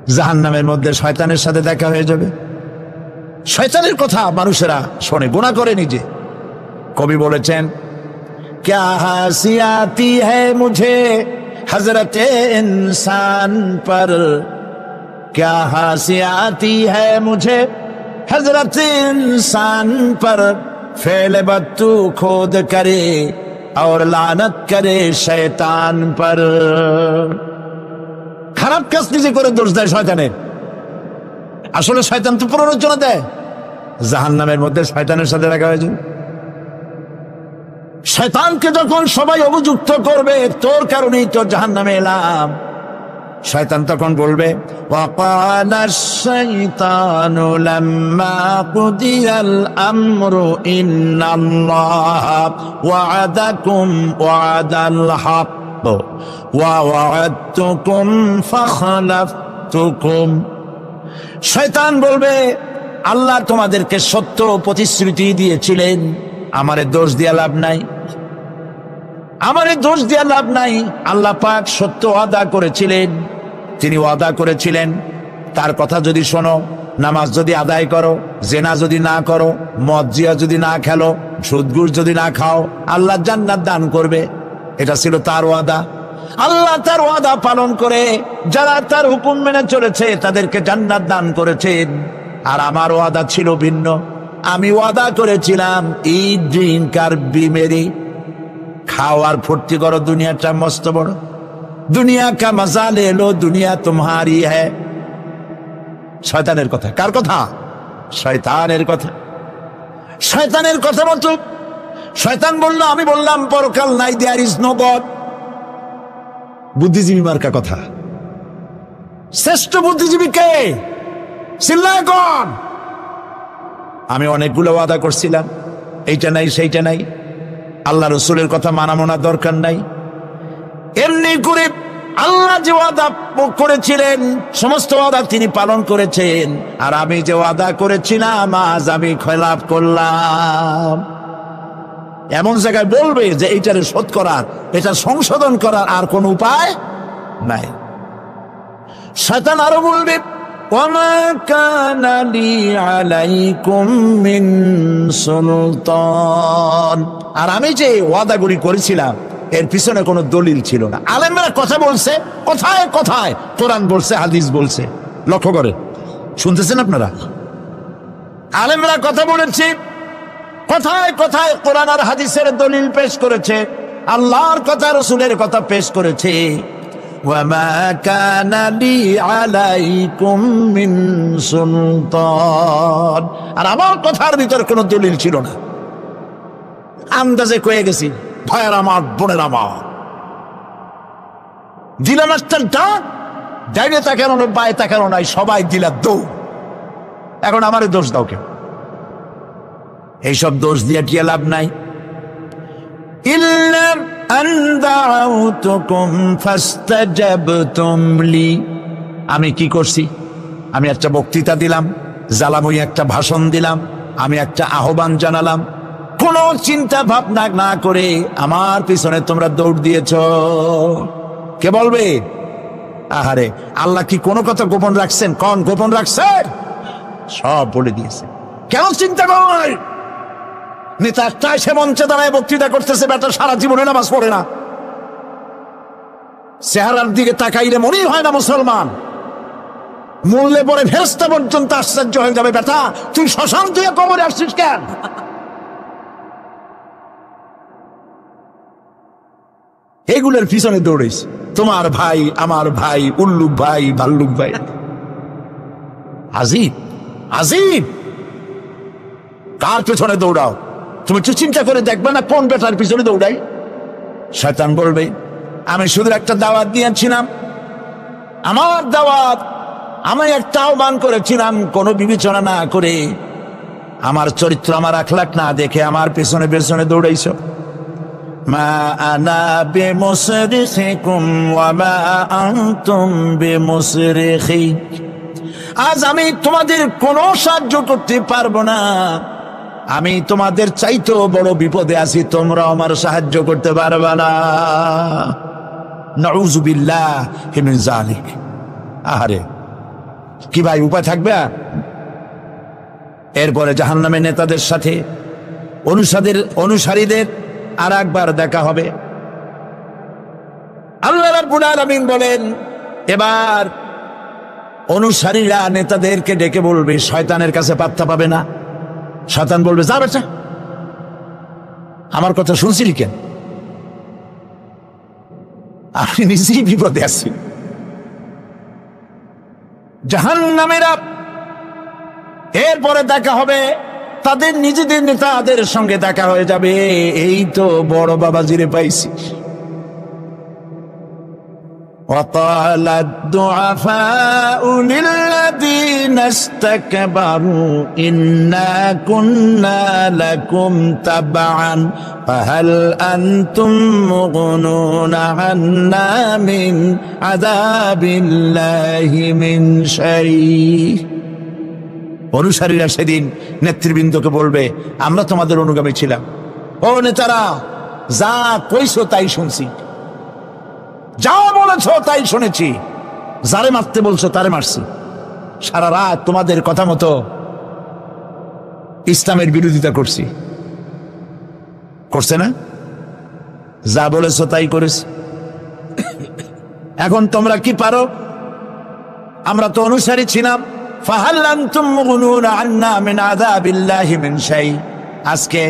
জাহান্নামের মধ্যে শয়তানের সাথে দেখা হয়ে যাবে। শয়তানের কথা মানুষেরা শোনে, গুনাহ করে নিজে। কবি বলেছেন, क्या हंसी आती है मुझे हजरत इंसान पर, क्या हंसी आती है मुझे हजरत इंसान पर, फेल बत्तू खोद करे और लानत करे शैतान पर। খারাপ কাজ নিজে করে দোষ দেয় শয়তানের। আসলে শয়তান তো প্ররোচনা দেয়। জাহান্নামের মধ্যে শয়তানের সাথে দেখা হয়েছে। শয়তানকে যখন সবাই অভিযুক্ত করবে, তোর কারণেই তো জাহান্নামে এলাম, শয়তান তখন বলবে, وَقَالَ الشَّيْطَانُ لَمَّا قُضِيَ الْأَمْرُ إِنَّ اللَّهَ وَعَدَكُمْ وَعْدَ الْحَقِّ وَوَعَدتُّكُمْ فَخَلَفْتُكُمْ। শয়তান বলবে, আল্লাহ তোমাদেরকে সত্য প্রতিশ্রুতি দিয়েছিলেন, আমারে দোষ দিয়া লাভ নাই, আমারে দোষ দিয়া লাভ নাই। আল্লাহ পাক সত্য ওয়াদা করেছিলেন, তিনি ওয়াদা করেছিলেন তার কথা যদি শোনো, নামাজ যদি আদায় করো, জেনা যদি না করো, মদ জিয়া যদি না খেলো, সুদ ঘুষ যদি না খাও, আল্লাহ জান্নাত দান করবে। এটা ছিল তার ওয়াদা। আল্লাহ তার ওয়াদা পালন করে যারা তার হুকুম মেনে চলেছে তাদেরকে জান্নাত দান করেছেন। আর আমার ওয়াদা ছিল ভিন্ন। আমি ওয়াদা করেছিলাম, ঈদ ড্রিঙ্ক আর বিমেরি, খাও আর ফুর্তি করো, দুনিয়াটা মস্ত বড়, দুনিয়া কা মজা লে লো, দুনিয়া তোমারি হ্যায়। শয়তানের কথা। কার কথা? শয়তানের কথা। শয়তানের কথা মতো শয়তান বললো, আমি বললাম পরকাল নাই, দেয়ার ইজ নো গড। বুদ্ধিজীবী মার্কা কথা। শ্রেষ্ঠ বুদ্ধিজীবী কে? চিল্লায় কোন? আমি অনেকগুলো ওয়াদা করছিলাম, এইটা নাই সেইটা নাই, আল্লাহ রসুলের কথা মানা মোনা দরকার নাই। এমনি করে আল্লাহ যে ওয়াদা করেছিলেন সমস্ত ওয়াদা তিনি পালন করেছেন, আর আমি যে ওয়াদা করেছিলাম আজ আমি খেলাফ করলাম। এমন জায়গায় বলবে যে এইটারে শোধ করার, এটা সংশোধন করার আর কোন উপায় নাই। শয়তান আরো বলবে, وَمَا كَانَ لِي عَلَيْكُمْ مِنْ سُلْطَانٍ। আর আমি যে ওয়াদাগুলি করেছিলাম এর পিছনে কোনো দলিল ছিল না। আলেমরা কথা বলছে, কথায় কথায় কোরআন বলছে, হাদিস বলছে। লক্ষ্য করে শুনতেছেন আপনারা? আলেমরা কথা বলেছে, কথায় কথায় কোরআন আর হাদিসের দলিল পেশ করেছে, আল্লাহর কথা রসুলের কথা পেশ করেছে। وَمَا كَانَ لِي عَلَيْكُمْ مِنْ سُلْطَانٍ। আর আমার কথার ভিতর কোনো দলিল ছিল না, আন্দাজে কয়ে গেছি। ভাইয়ের আমার, বোনের আমার, দিলাম একটা ডাক, ডাইনে তাকানো না, বায়ে তাকানো নাই, সবাই দিলা দৌড়। এখন আমারে দোষ দাও কেউ? এইসব দোষ দিয়ে কি লাভ নাই। ইল্লা আন দাউতুকুম ফাস্তাজাবতুম লি। আমি কি করছি? আমি একটা বক্তৃতা দিলাম, জ্বালাময়ী একটা ভাষণ দিলাম, আমি একটা আহ্বান জানালাম, কোন চিন্তা ভাবনা না করে আমার পিছনে তোমরা দৌড় দিয়েছ। কে বলবে? আহারে, আল্লাহ কি কোনো কথা গোপন রাখছেন? কোন গোপন রাখছেন? সব বলে দিয়েছে। কেন চিন্তা কর? নেতা একটা সে মঞ্চে দাঁড়ায় বক্তৃতা করতেছে, বেটা সারা জীবনে নামাজ পড়ে না, চেহারার দিকে তাকাইলে মনেই হয় না মুসলমান, মূল্যে পরে ফেরেশতা পর্যন্ত আশ্চর্য হয়ে যাবে, বেটা তুই শ্মশান তুই কবরে আসছিস কেন? এগুলোর পিছনে দৌড়েছ। তোমার ভাই, আমার ভাই, উল্লুক ভাই, ভাল্লুক ভাই। আজিব আজিব, কার পেছনে দৌড়াও? তুমি একটু চিন্তা করে দেখবে না কোন বেটার পিছনে দৌড়াই? শয়তান বলবে, আমি শুধু একটা দাওয়াত দিয়েছিলাম, আমার দাওয়াত, আমি একটা আহ্বান করেছিলাম, কোনো বিবেচনা না করে, আমার চরিত্র, আমার আখলাক না দেখে আমার পেছনে পেছনে দৌড়াইছ। মা আনা বিমুসরিখিকুম ওয়া মা আনতুম বিমুসরিখি। আজ আমি তোমাদের কোনো সাহায্য করতে পারবো না, আমি তোমাদের চাইতেও বড় বিপদে আছি, তোমরা আমার সাহায্য করতে পারবে না। নাউযু বিল্লাহি মিন যালিক। আহারে, কি ভাই, উপায় থাকবে? এরপরে জাহান্নামের নেতাদের সাথে অনুসারীদের আর একবার দেখা হবে। আল্লাহ রাব্বুল আলামিন বলেন, এবার অনুসারীরা নেতাদেরকে ডেকে বলবে, শয়তানের কাছে পাত্তা পাবে না। শয়তান বলবে, যা বেটা, আমার কথা শুনছিলি কেন? আমি নিজেই বিপদে আছি। জাহান্নামীরা এরপরে দেখা হবে, তাদের নিজেদের নেতাদের সঙ্গে দেখা হয়ে যাবে। এই তো বড় বাবাজিরে পাইছি। وقال الضعفاء للذين استكبروا إنا كنا لكم تبعا فهل أنتم مغنون عنا من عذاب الله من شيء। অনুসারীরা সেদিন নেতৃবৃন্দকে বলবে, আমরা তোমাদের অনুগামী ছিলাম। ও নেতারা, যা কইছো তাই শুনছি, যা বলেছ তাই শুনেছি, যারে মারতে বলছো তারে মারছি। সারা রাত তোমাদের কথা মতো ইসলামের বিরোধিতা করছে না? যা বলেছ তাই করেছি। এখন তোমরা কি পারো? আমরা তো অনুসারী ছিলাম। ফাহাল আনতুম মুগনুনা আন্না মিন আযাবিল্লাহি মিন শাই। আজকে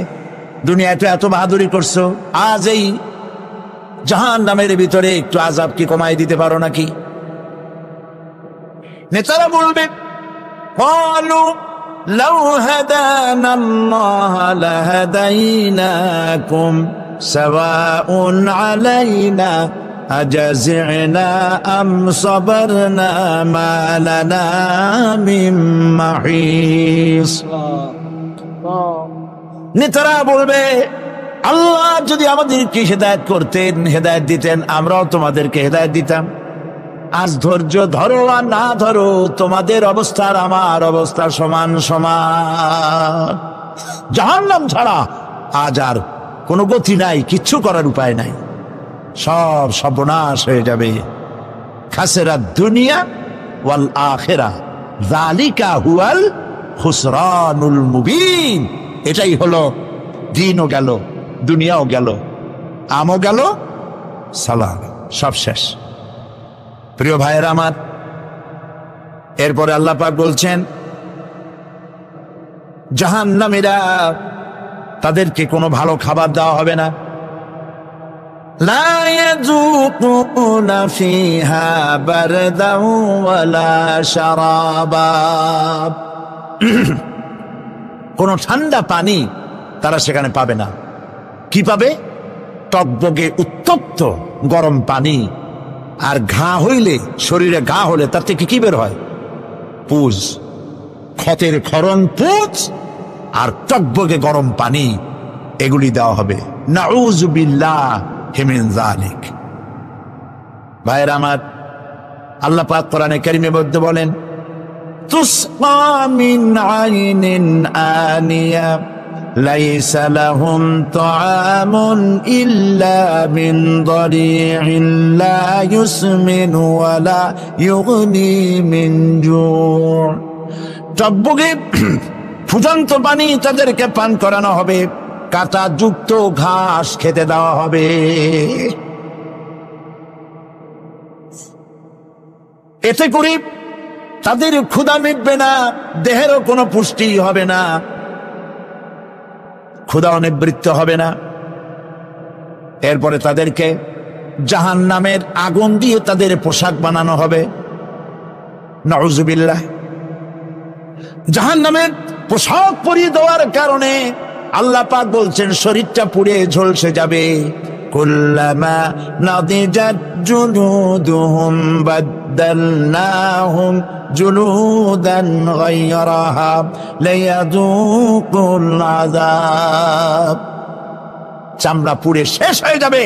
দুনিয়াতে এত বাহাদুরি করছো, আজ এই জাহান্নামের ভিতরে একটু আযাব কি কমাই দিতে পারো নাকি? নেতারা বলবে, ক্বালু লাউ হাদানাল্লাহু লাহাদাইনাকুম সাওয়াউন আলাইনা আজাযিনা আম সাবারনা মা লানা মিন মাহিস। নেতারা বলবে, আল্লাহ যদি আমাদেরকে হেদায়েত করতেন, হেদায়েত দিতেন, আমরাও তোমাদেরকে হেদায়েত দিতাম। আজ ধৈর্য ধরো আর না ধরো, তোমাদের অবস্থা আর আমার অবস্থা সমান সমান। জাহান্নাম ছাড়া আজ আর কোনো গতি নাই, কিচ্ছু করার উপায় নাই, সব সর্বনাশ হয়ে যাবে। খাসিরা দুনিয়া ওয়াল আখিরা যালিকা হুয়াল খুসরানুল মুবিন। এটাই হলো, দিনও গেল, দুনিয়াও গেল, আমও গেল, সালাম, সব শেষ। প্রিয় ভাইয়েরা আমার, এরপরে আল্লাহ পাক বলছেন, জাহান্নামীরা, তাদেরকে কোনো ভালো খাবার দেওয়া হবে না। লা ইয়াযুকুনা ফিহা বারদাও ওয়ালা শারাবা। কোনো ঠান্ডা পানি তারা সেখানে পাবে না। কি পাবে? টকবগে উত্তপ্ত গরম পানি। আর ঘা হইলে, শরীরে ঘা হলে তার থেকে কি বের হয়? পুজ, ক্ষতের ক্ষরণ পুজ আর টকবগে গরম পানি, এগুলি দেওয়া হবে। নাউযু বিল্লাহি মিন যালিক। ভাইরা আমার, আল্লাহ পাক কোরআনে কারীমে মধ্যে বলেন, তুসকা মিন আইনিন আনিয়া লাইসা লাহুম তাআমুন ইল্লা মিন দারি'in লা ইউসমিনু ওয়া লা ইউগনি মিন জু'। টকবগে ফুটন্ত পানি তাদেরকে পান করানো হবে, কাঁটা যুক্ত ঘাস খেতে দেওয়া হবে। এতে করে তাদের ক্ষুধা মিটবে না, দেহেরও কোনো পুষ্টি হবে না, ক্ষুধা নিবৃত্ত হবে না। এরপরে তাদেরকে জাহান্নামের আগুন দিয়ে তাদের পোশাক বানানো হবে। নাউযুবিল্লাহ। জাহান্নামের পোশাক পরিয়ে দেওয়ার কারণে আল্লাহ পাক বলছেন, শরীরটা পুড়ে ঝলসে যাবে। কুল্লামা নাদিজাত জুলুদুহুম বাদদালনাহুম জুলুদান গায়রাহা লিয়াযুকুল আযাব। চামড়া পুড়ে শেষ হয়ে যাবে,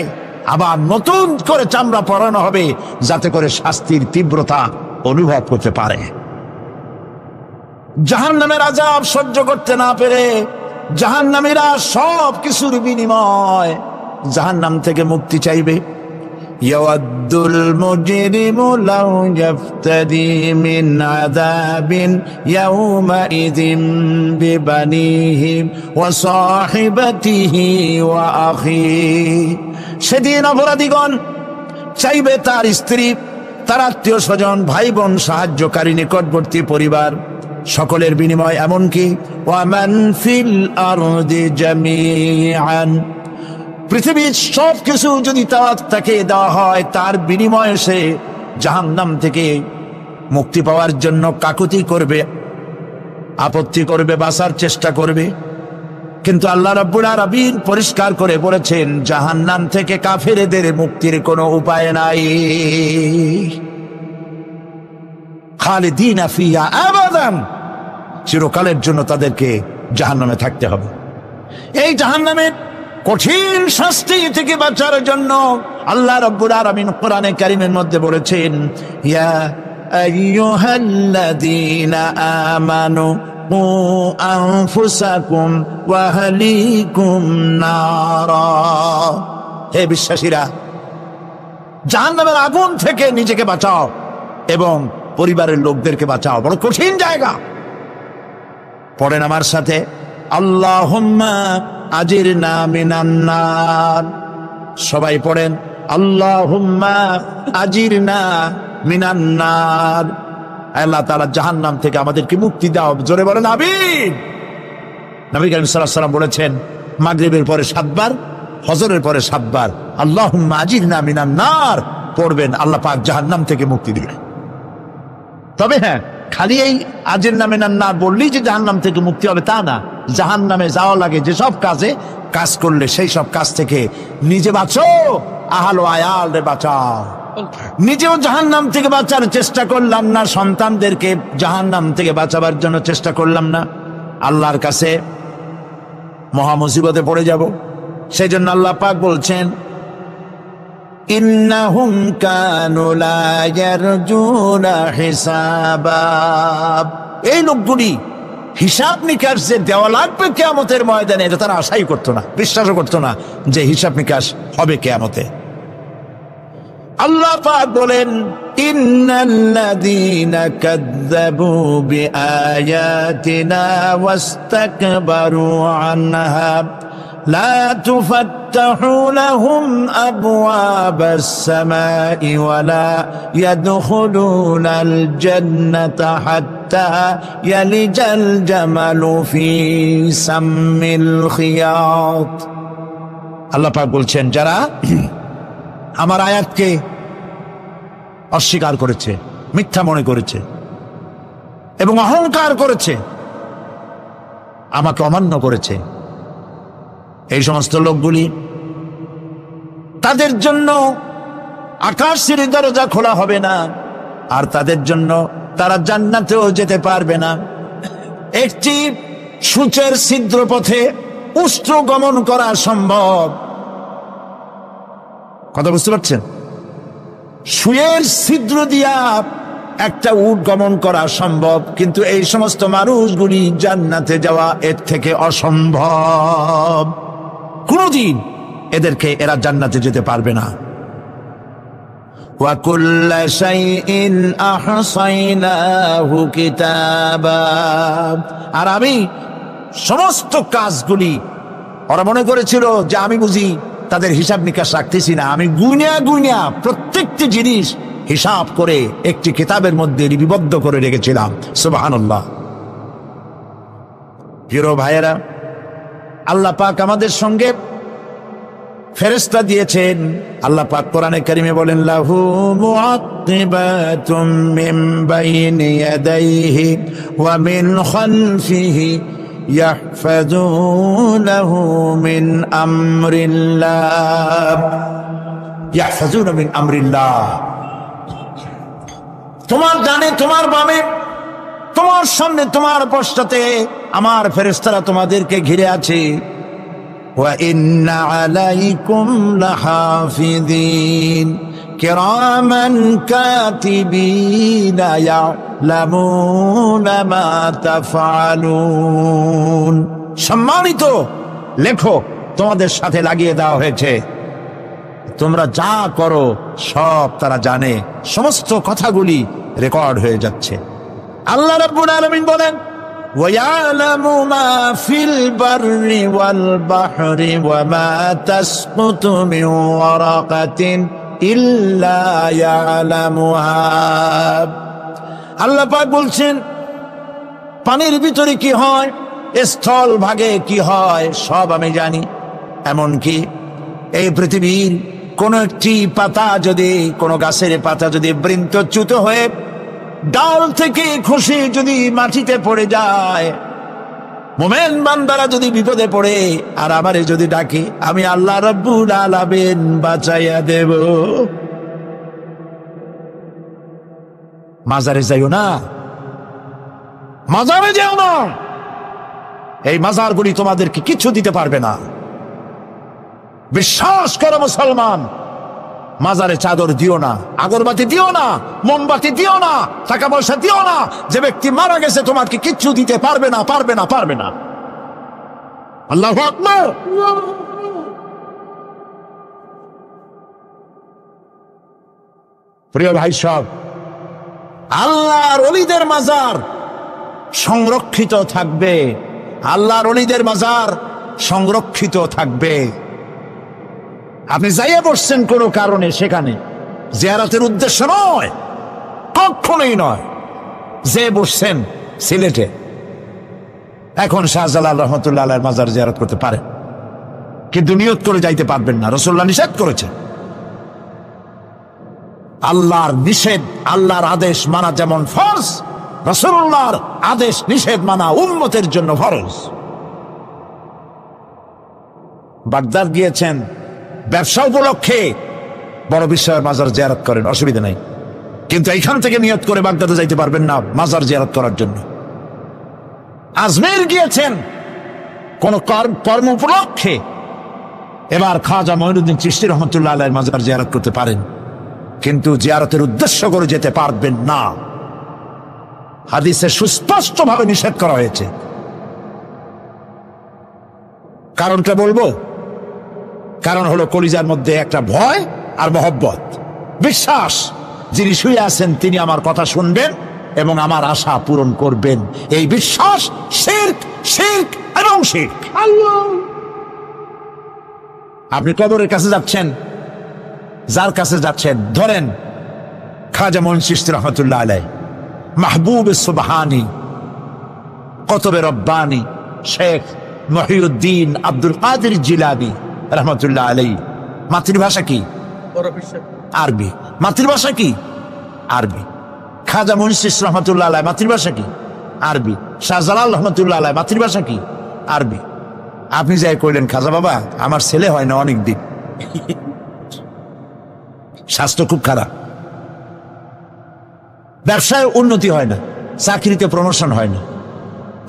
আবার নতুন করে চামড়া পরানো হবে, যাতে করে শাস্তির তীব্রতা অনুভব করতে পারে। জাহান্নামের আযাব সহ্য করতে না পেরে জাহান্নামীরা সব কিছুর বিনিময় জাহান্নাম থেকে মুক্তি চাইবে। ইয়াওয়াদ্দুল মুজরিমু লাউ ইয়াফতাদি মিন আযাবিন ইয়াওমাইযিন বিবানিহি ওয়া সাহিবাতিহি ওয়া আখিহি। সেদিন অপরাধীগণ চাইবে তার স্ত্রী, তার আত্মীয় স্বজন, ভাই বোন, সাহায্যকারী, নিকটবর্তী পরিবার সকলের বিনিময়, এমনকি ওয়ামান ফিল আরদি জামিআন, পৃথিবীর সব কিছু যদি তাকে দেওয়া হয়, তার বিনিময়ে সে জাহান্নাম থেকে মুক্তি পাওয়ার জন্য কাকুতি করবে, আপত্তি করবে, বাঁচার চেষ্টা করবে। কিন্তু আল্লাহ রাব্বুল আলামিন পরিষ্কার করে বলেছেন, জাহান্নাম থেকে কাফেরদের মুক্তির কোনো উপায় নাই। খালিদিনা ফিহা আবাদান, চিরকালের জন্য তাদেরকে জাহান্নামে থাকতে হবে। এই জাহান্নামের কঠিন শাস্তি থেকে বাঁচার জন্য আল্লাহ রাব্বুল আলামিন কোরআনে কারীমের মধ্যে বলেছেন, ইয়া আইয়ুহাল্লাযীনা আমানু কু আনফুসাকুম ওয়া আহলিকুম নারা, হে বিশ্বাসীরা, জাহান্নামের আগুন থেকে নিজেকে বাঁচাও এবং পরিবারের লোকদেরকে বাঁচাও। বড় কঠিন জায়গা। পড়েন আমার সাথে, আল্লাহুম্মা আজিরনা মিনান নার। সবাই পড়েন, আল্লাহুম্মা আজিরনা মিনান নার। আল্লাহ তাআলা জাহান্নাম থেকে আমাদেরকে মুক্তি দাও। জোরে বলেন আমিন। নবী করিম সাল্লাল্লাহু আলাইহি ওয়াসাল্লাম বলেছেন, মাগরিবের পরে 7 বার, ফজরের পরে 7 বার আল্লাহুম্মা আজিরনা মিনান নার পড়বেন, আল্লাহ পাক জাহান্নাম থেকে মুক্তি দিবেন। তবে হ্যাঁ, খালি এই আজিরনা মিনান নার বললেই যে জাহান্নাম থেকে মুক্তি হবে তা না। জাহান্নামে যাওয়া লাগে যেসব কাজ করলে সেই সব কাজ থেকে নিজে বাঁচো, আহাল ও আয়াল রে বাঁচাও। নিজেও জাহান্নাম থেকে বাঁচার চেষ্টা করলাম না, সন্তানদেরকে জাহান্নাম থেকে বাঁচাবার জন্য চেষ্টা করলাম না, আল্লাহর কাছে মহা মুসিবতে পড়ে যাব। সেই জন্য আল্লাহ পাক বলছেন, ইন্নাহুম কানু লা ইয়ারজুনা হিসাবা, এই লোকগুলি হিসাব নিকাশ যে দেওয়া লাগবে কিয়ামতের ময়দানে, এটা তারা আশাই করতো না, বিশ্বাসও করতো না যে হিসাব নিকাশ হবে কিয়ামতে। আল্লাহ পাক বলেন, ইন্নাল্লাযীনা কাযযাবু বিআয়াতিনা ওয়াস্তাকবারু আনহা লা তুফাত্তাহু লাহুম আবওয়াবাস সামাই ওয়া লা ইয়াদখুলুনাল জান্নাতা হাত্তা ইয়ালিজাল জামালু ফি সাম্মিল খিয়াত। আল্লাহ পাক বলছেন, যারা আমার আয়াতকে অস্বীকার করেছে, মিথ্যা মনে করেছে এবং অহংকার করেছে, আমাকে অমান্য করেছে, এই সমস্ত লোকগুলি, তাদের জন্য আকাশের দরজা খোলা হবে না, আর তাদের জন্য তারা জান্নাতেও যেতে পারবে না। একটি সূচের ছিদ্র পথে উষ্ট্র গমন করা সম্ভব, কথা বুঝতে পারছেন? সুয়ের ছিদ্র দিয়া একটা উট গমন করা সম্ভব, কিন্তু এই সমস্ত মানুষগুলি জান্নাতে যাওয়া এর থেকে অসম্ভব। কোনদিন এরা জান্নাতে যেতে পারবে না। ওয়া কুল্লা শাইইন আহসাইনাহু কিতাবা, আর আমি সমস্ত কাজগুলি, ওরা মনে করেছিল যে আমি বুঝি তাদের হিসাব নিকাশ রাখতেছি না, আমি গুনিয়া প্রত্যেকটি জিনিস হিসাব করে একটি কিতাবের মধ্যে লিপিবদ্ধ করে রেখেছিলাম। সুবহানাল্লাহ। প্রিয় ভাইয়েরা, আল্লাহ পাক আমাদের সঙ্গে ফেরেশতা দিয়েছেন। আল্লাহ পাক কোরআনে কারিমে বলেন, লাহু মুআক্কিবাতুম মিন বাইনি ইয়াদাইহি ওয়া মিন খালফিহি ইয়াহফাজুনাহু মিন আমরিল্লাহ। ইয়াহফাজুনা মিন আমরিল্লাহ, তোমার ডানে, তোমার বামে, তোমার সামনে, তোমার পশ্চাতে আমার ফেরেশতারা তোমাদেরকে ঘিরে আছে। ওয়া ইন্না আলাইকুম লাহাফিযিন কিরামান কাতিবিনা ইয়ালামুনা মা তাফআলুন। সম্মানিত লেখক তোমাদের সাথে লাগিয়ে দেওয়া হয়েছে, তোমরা যা করো সব তারা জানে, সমস্ত কথাগুলি রেকর্ড হয়ে যাচ্ছে। আল্লাহ রাব্বুল আলামিন বলেন, وَيَعْلَمُ مَا فِي الْبَرِّ وَالْبَحْرِ وَمَا تَسْقُطُ مِنْ وَرَقَةٍ إِلَّا يَعْلَمُهَا। আল্লাহ পাক বলছেন, পানির ভিতরে কি হয়, স্থল ভাগে কি হয়, সব আমি জানি। এমনকি এই পৃথিবীর কোন একটি পাতা যদি, কোন গাছের পাতা যদি বৃন্তচ্যুত হয়ে ডাল থেকে খসে যদি মাটিতে পড়ে যায়, মুমিন বান্দারা যদি বিপদে পড়ে আর আমারে যদি ডাকে, আমি আল্লাহ রাব্বুল আলামিন বাঁচাইয়া দেব। মাজারে যাইও না, মাজারে যেও না, এই মাজারগুলি তোমাদেরকে কিছু দিতে পারবে না। বিশ্বাস করো মুসলমান, মাজারে চাদর দিও না, আগরবাতি দিও না, মোমবাতি দিও না, টাকা পয়সা দিও না। যে ব্যক্তি মারা গেছে তোমাকে কিচ্ছু দিতে পারবে না, পারবে না, পারবে না। আল্লাহু আকবার। প্রিয় ভাই সব, আল্লাহর ওলিদের মাজার সংরক্ষিত থাকবে, আল্লাহর ওলিদের মাজার সংরক্ষিত থাকবে। আপনি যাইয়া বসছেন কোনো কারণে, সেখানে জিয়ারতের উদ্দেশ্য নয়, কখনোই নয়। যে বসছেন সিলেটে, এখন শাহজালাল রহমতুল্লাহ আলাইহির মাজার জিয়ারত করতে পারেন, কিন্তু নিয়ত করে যাইতে পারবেন না, রাসূলুল্লাহ নিষেধ করেছেন। আল্লাহর নিষেধ, আল্লাহর আদেশ মানা যেমন ফরজ, রাসূলুল্লাহর আদেশ নিষেধ মানা উম্মতের জন্য ফরজ। বাগদাদ গিয়েছেন ব্যবসা উপলক্ষে, বড় বিশ্বের মাজার জিয়ারত করেন, অসুবিধা নাই, কিন্তু এইখান থেকে নিয়ত করে বাগদাদে যাইতে পারবেন না মাজার জিয়ারত করার জন্য। আজমের গিয়েছেন কোন কর্ম উপলক্ষে, এবার খাজা মঈনুদ্দিন চিশতি রহমতুল্লাহ আলাইহির মাজার জিয়ারত করতে পারেন, কিন্তু জিয়ারতের উদ্দেশ্য করে যেতে পারবেন না। হাদিসে সুস্পষ্টভাবে নিষেধ করা হয়েছে। কারণটা বলবো, কারণ হলো কলিজার মধ্যে একটা ভয় আর মহব্বত, বিশ্বাস, যিনি শুয়ে আছেন তিনি আমার কথা শুনবেন এবং আমার আশা পূরণ করবেন। এই বিশ্বাস শিরক, শিরক এবং শিরক। আপনি কবরের কাছে যাচ্ছেন, যার কাছে যাচ্ছেন, ধরেন খাজা মঈন চিশতি রহমতুল্লাহ আলাইহি, মাহবুব সুবহানি, কতবে রব্বানি, শেখ মহিউদ্দিন আব্দুল কাদের জিলানী রহমতুল্লাহ আলাইহি। মাতৃভাষা কি? আরবি। মাতৃভাষা কি? আরবি। খাজা মঈন চিশতি রহমতুল্লাহ আলাইহি মাতৃভাষা কি? আরবি। শাহজালাল রহমতুল্লাহ আলাইহি মাতৃভাষা কি? আরবি। আপনি যাই কইলেন, খাজা বাবা আমার ছেলে হয় না অনেক দিন, স্বাস্থ্য খুব খারাপ, ব্যবসায় উন্নতি হয় না, চাকরিতে প্রমোশন হয় না,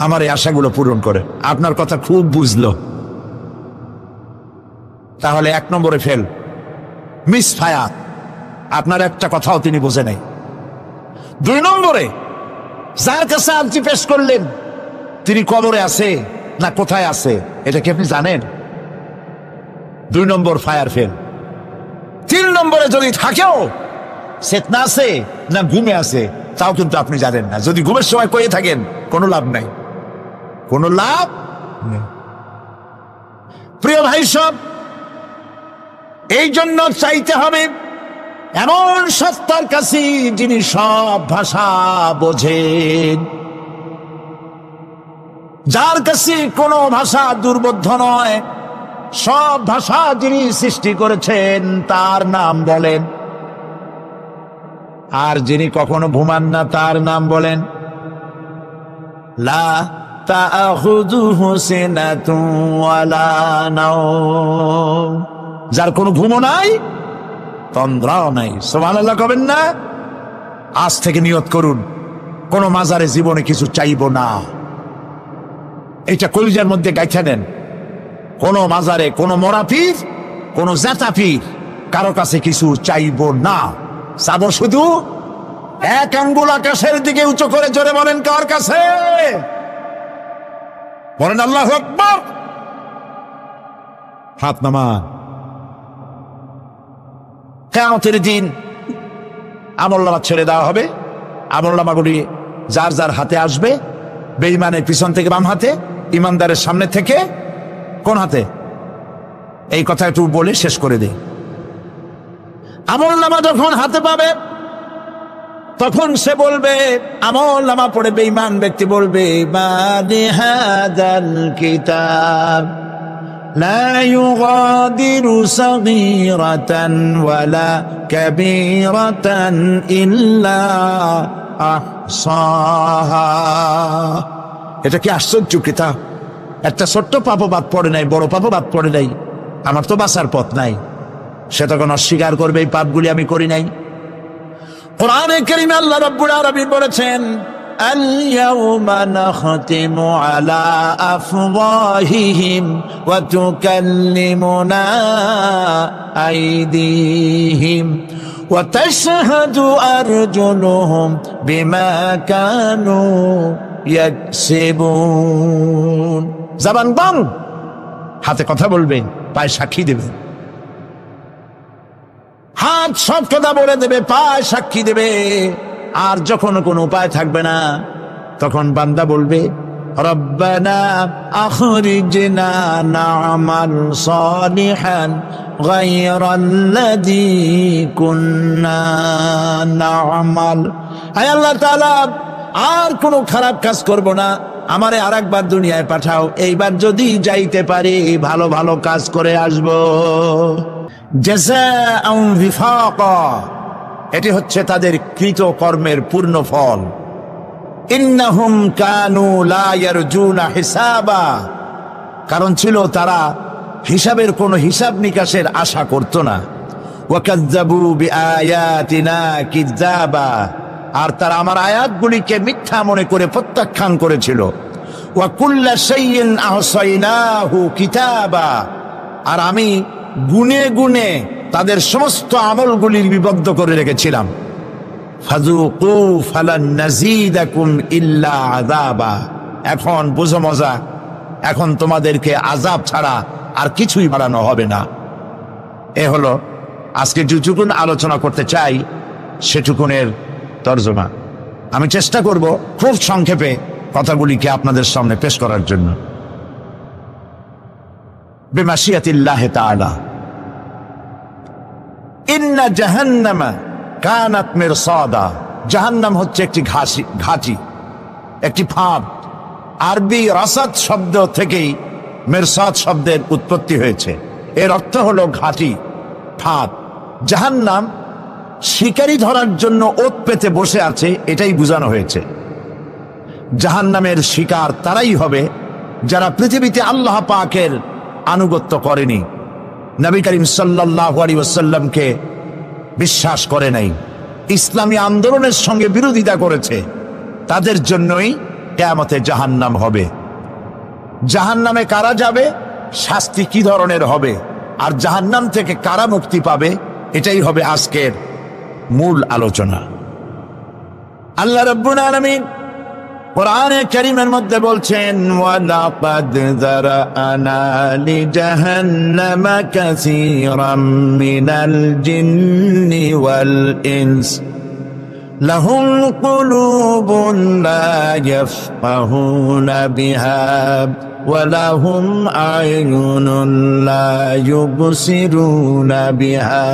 আমার এই আশাগুলো পূরণ করে। আপনার কথা খুব বুঝলো, তাহলে 1 নম্বরে ফেল, মিস ফায়ার, আপনার একটা কথাও তিনি বোঝে নাই। 2 নম্বরে, যার কাছে আর্জি পেশ করলেন তিনি কবরে আছে না কোথায় আছে এটা কি আপনি জানেন? 2 নম্বর ফায়ার ফেল। 3 নম্বরে যদি থাকেও চেতনা আছে না ঘুমে আছে তাও কিন্তু আপনি জানেন না। যদি ঘুমের সময় কয়ে থাকেন কোনো লাভ নাই, কোনো লাভ নেই। প্রিয় ভাই সব, এই জন্য চাইতে হবে এমন সত্তার কাছে যিনি সব ভাষা বোঝেন, যার কাছে কোনো ভাষা দুর্বোধ্য নয়, সব ভাষা যিনি সৃষ্টি করেছেন তার নাম বলেন, আর যিনি কখনো ঘুমান না তার নাম বলেন লা তাআখুযুহু সিনাতুন ওয়ালা নাওম, যার কোনো ঘুমও নাই তন্দ্রাও নাই। সুবহানাল্লাহ কবেন না? আজ থেকে নিয়ত করুন কোন মাজারে জীবনে কিছু চাইব না, এটা কলিজার মধ্যে গাইথা নেন। কোন মাজারে কোন মরা পীর, কোন জাতা পীর, কারো কাছে কিছু চাইব না, চাব শুধু 1 আঙ্গুল আকাশের দিকে উঁচু করে জোরে বলেন কার কাছে? বলেন আল্লাহু আকবার। হাত নামান। কিয়ামতের দিন আমলনামা ছেড়ে দেওয়া হবে, আমলনামাগুলি যার যার হাতে আসবে, বেঈমানের পিছন থেকে বাম হাতে, ইমানদারের সামনে থেকে কোন হাতে? এই কথা একটু বলে শেষ করে দেই। আমলনামা যখন হাতে পাবে তখন সে বলবে, আমলনামা পড়ে বেঈমান ব্যক্তি বলবে, বাদি হাদাল কিতাব লা ইউগাদিরু সাগীরাতান ওয়ালা কাবীরাতান ইল্লা আহসাহা। এটা কি আশ্চর্য কিতাব! একটা ছোট্ট পাপও বাদ পড়ে নাই, বড় পাপও বাদ পড়ে নাই, আমার তো বাঁচার পথ নাই। সে তখন অস্বীকার করবে, এই পাপগুলি আমি করি নাই। কোরআনে কারীমে আল্লাহ রাব্বুল আলামিন বলেছেন, আল-ইয়াওমা নাখতিমু আলা আফওয়াহিহিম ওয়া তুকাল্লিমুনা আইদিহিম ওয়া তাশহাদু আরজুলুহুম বিমা কানু ইয়াকসিবুন। জবান বন্ধ, হাতে কথা বলবে, পায়ে সাক্ষী দেবে। হাত সব কথা বলে দেবে, পায়ে সাক্ষী দেবে। আর যখন কোনো উপায় থাকবে না, তখন বান্দা বলবে, রব্বানা আখরিজনা না'মাল সালিহান গায়রাল্লাযী কুন্না না'মাল। আয় আল্লাহ তাআলা, আর কোনো খারাপ কাজ করব না, আমারে আরেকবার দুনিয়ায় পাঠাও, এইবার যদি যাইতে পারি ভালো ভালো কাজ করে আসব। জাযাআন ওয়িফাকা, এটি হচ্ছে তাদের কৃত কর্মের পূর্ণ ফল। ইন্নাহুম কানু লা ইয়ারজুনা হিসাবা, কারণ ছিল তারা হিসাবের কোনো হিসাব নিকাশের আশা করত না। ওয়া কাযযাবু বিআয়াতিনা কিযাবা, আর তারা আমার আয়াতগুলিকে মিথ্যা মনে করে প্রত্যাখ্যান করেছিল। ওয়া কুল্লা শাইইন আহসাইনাহু কিতাবা, আর আমি গুনে গুনে তাদের সমস্ত আমলগুলি লিপিবদ্ধ করে রেখেছিলাম। ফাযুকু ফালান নাযীদাকুম ইল্লা আযাবা, এখন বুঝো মজা, এখন তোমাদেরকে আযাব ছাড়া আর কিছুই বাড়ানো হবে না। এ হলো আজকে যেটুকুন আলোচনা করতে চাই সেটুকুনের তর্জমা। আমি চেষ্টা করব খুব সংক্ষেপে কথাগুলিকে আপনাদের সামনে পেশ করার জন্য। বিমাশিয়াতিল্লাহ তাআলা, ইন্না জাহান্নামা কানাত মিরসাদা, জাহান্নাম হচ্ছে একটি ঘাঁটি, একটি ফাঁদ। আরবি রাসাদ শব্দ থেকেই মিরসাদ শব্দের উৎপত্তি হয়েছে। এর অর্থ হলো ঘাঁটি, ফাঁদ। জাহান্নাম শিকারি ধরার জন্য ওত পেতে বসে আছে, এটাই বোঝানো হয়েছে। জাহান্নামের শিকার তারাই হবে যারা পৃথিবীতে আল্লাহ পাকের আনুগত্য করেনি, নবী করিম সাল্লাল্লাহু আলাইহি ওয়াসাল্লামকে বিশ্বাস করে নাই, ইসলামী আন্দোলনের সঙ্গে বিরোধিতা করেছে, তাদের জন্যই কিয়ামতে জাহান্নাম হবে। জাহান্নামে কারা যাবে, শাস্তি কি ধরনের হবে, আর জাহান্নাম থেকে কারা মুক্তি পাবে, এটাই হবে আজকের মূল আলোচনা। আল্লাহ রাব্বুল আলামিন কোরআনে কারীমের মধ্যে বলছেন, ওয়ালাকাদ যারানা লিজাহান্নামা কাসীরাম মিনাল জিন্নি ওয়াল ইনস লাহুম কুলুবুন লা ইয়াফকাহুনা বিহা ওয়া লাহুম আ'য়ুনুন লা ইউবসিরুনা বিহা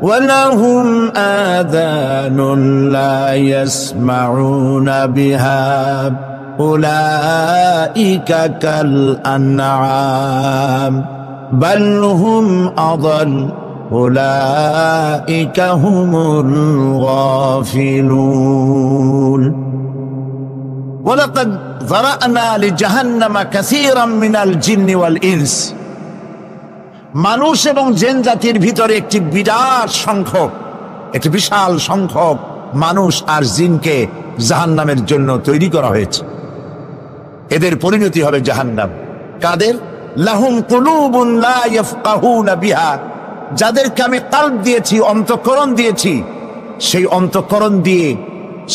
ولهم آذان لا يسمعون بها أولئك كالأنعام بل هم أضل أولئك هم الغافلون ولقد ذرأنا لجهنم كثيرا من الجن والإنس, মানুষ এবং জিন জাতির ভিতরে একটি বিরাট সংখ্যক, একটি বিশাল সংখ্যক মানুষ আর জিনকে জাহান্নামের জন্য তৈরি করা হয়েছে। এদের পরিণতি হবে জাহান্নাম। কাদের? লাহুম কুলুবুন লা ইয়াফকাহুনা বিহা, যাদেরকে আমি কলব দিয়েছি, অন্তঃকরণ দিয়েছি, সেই অন্তঃকরণ দিয়ে,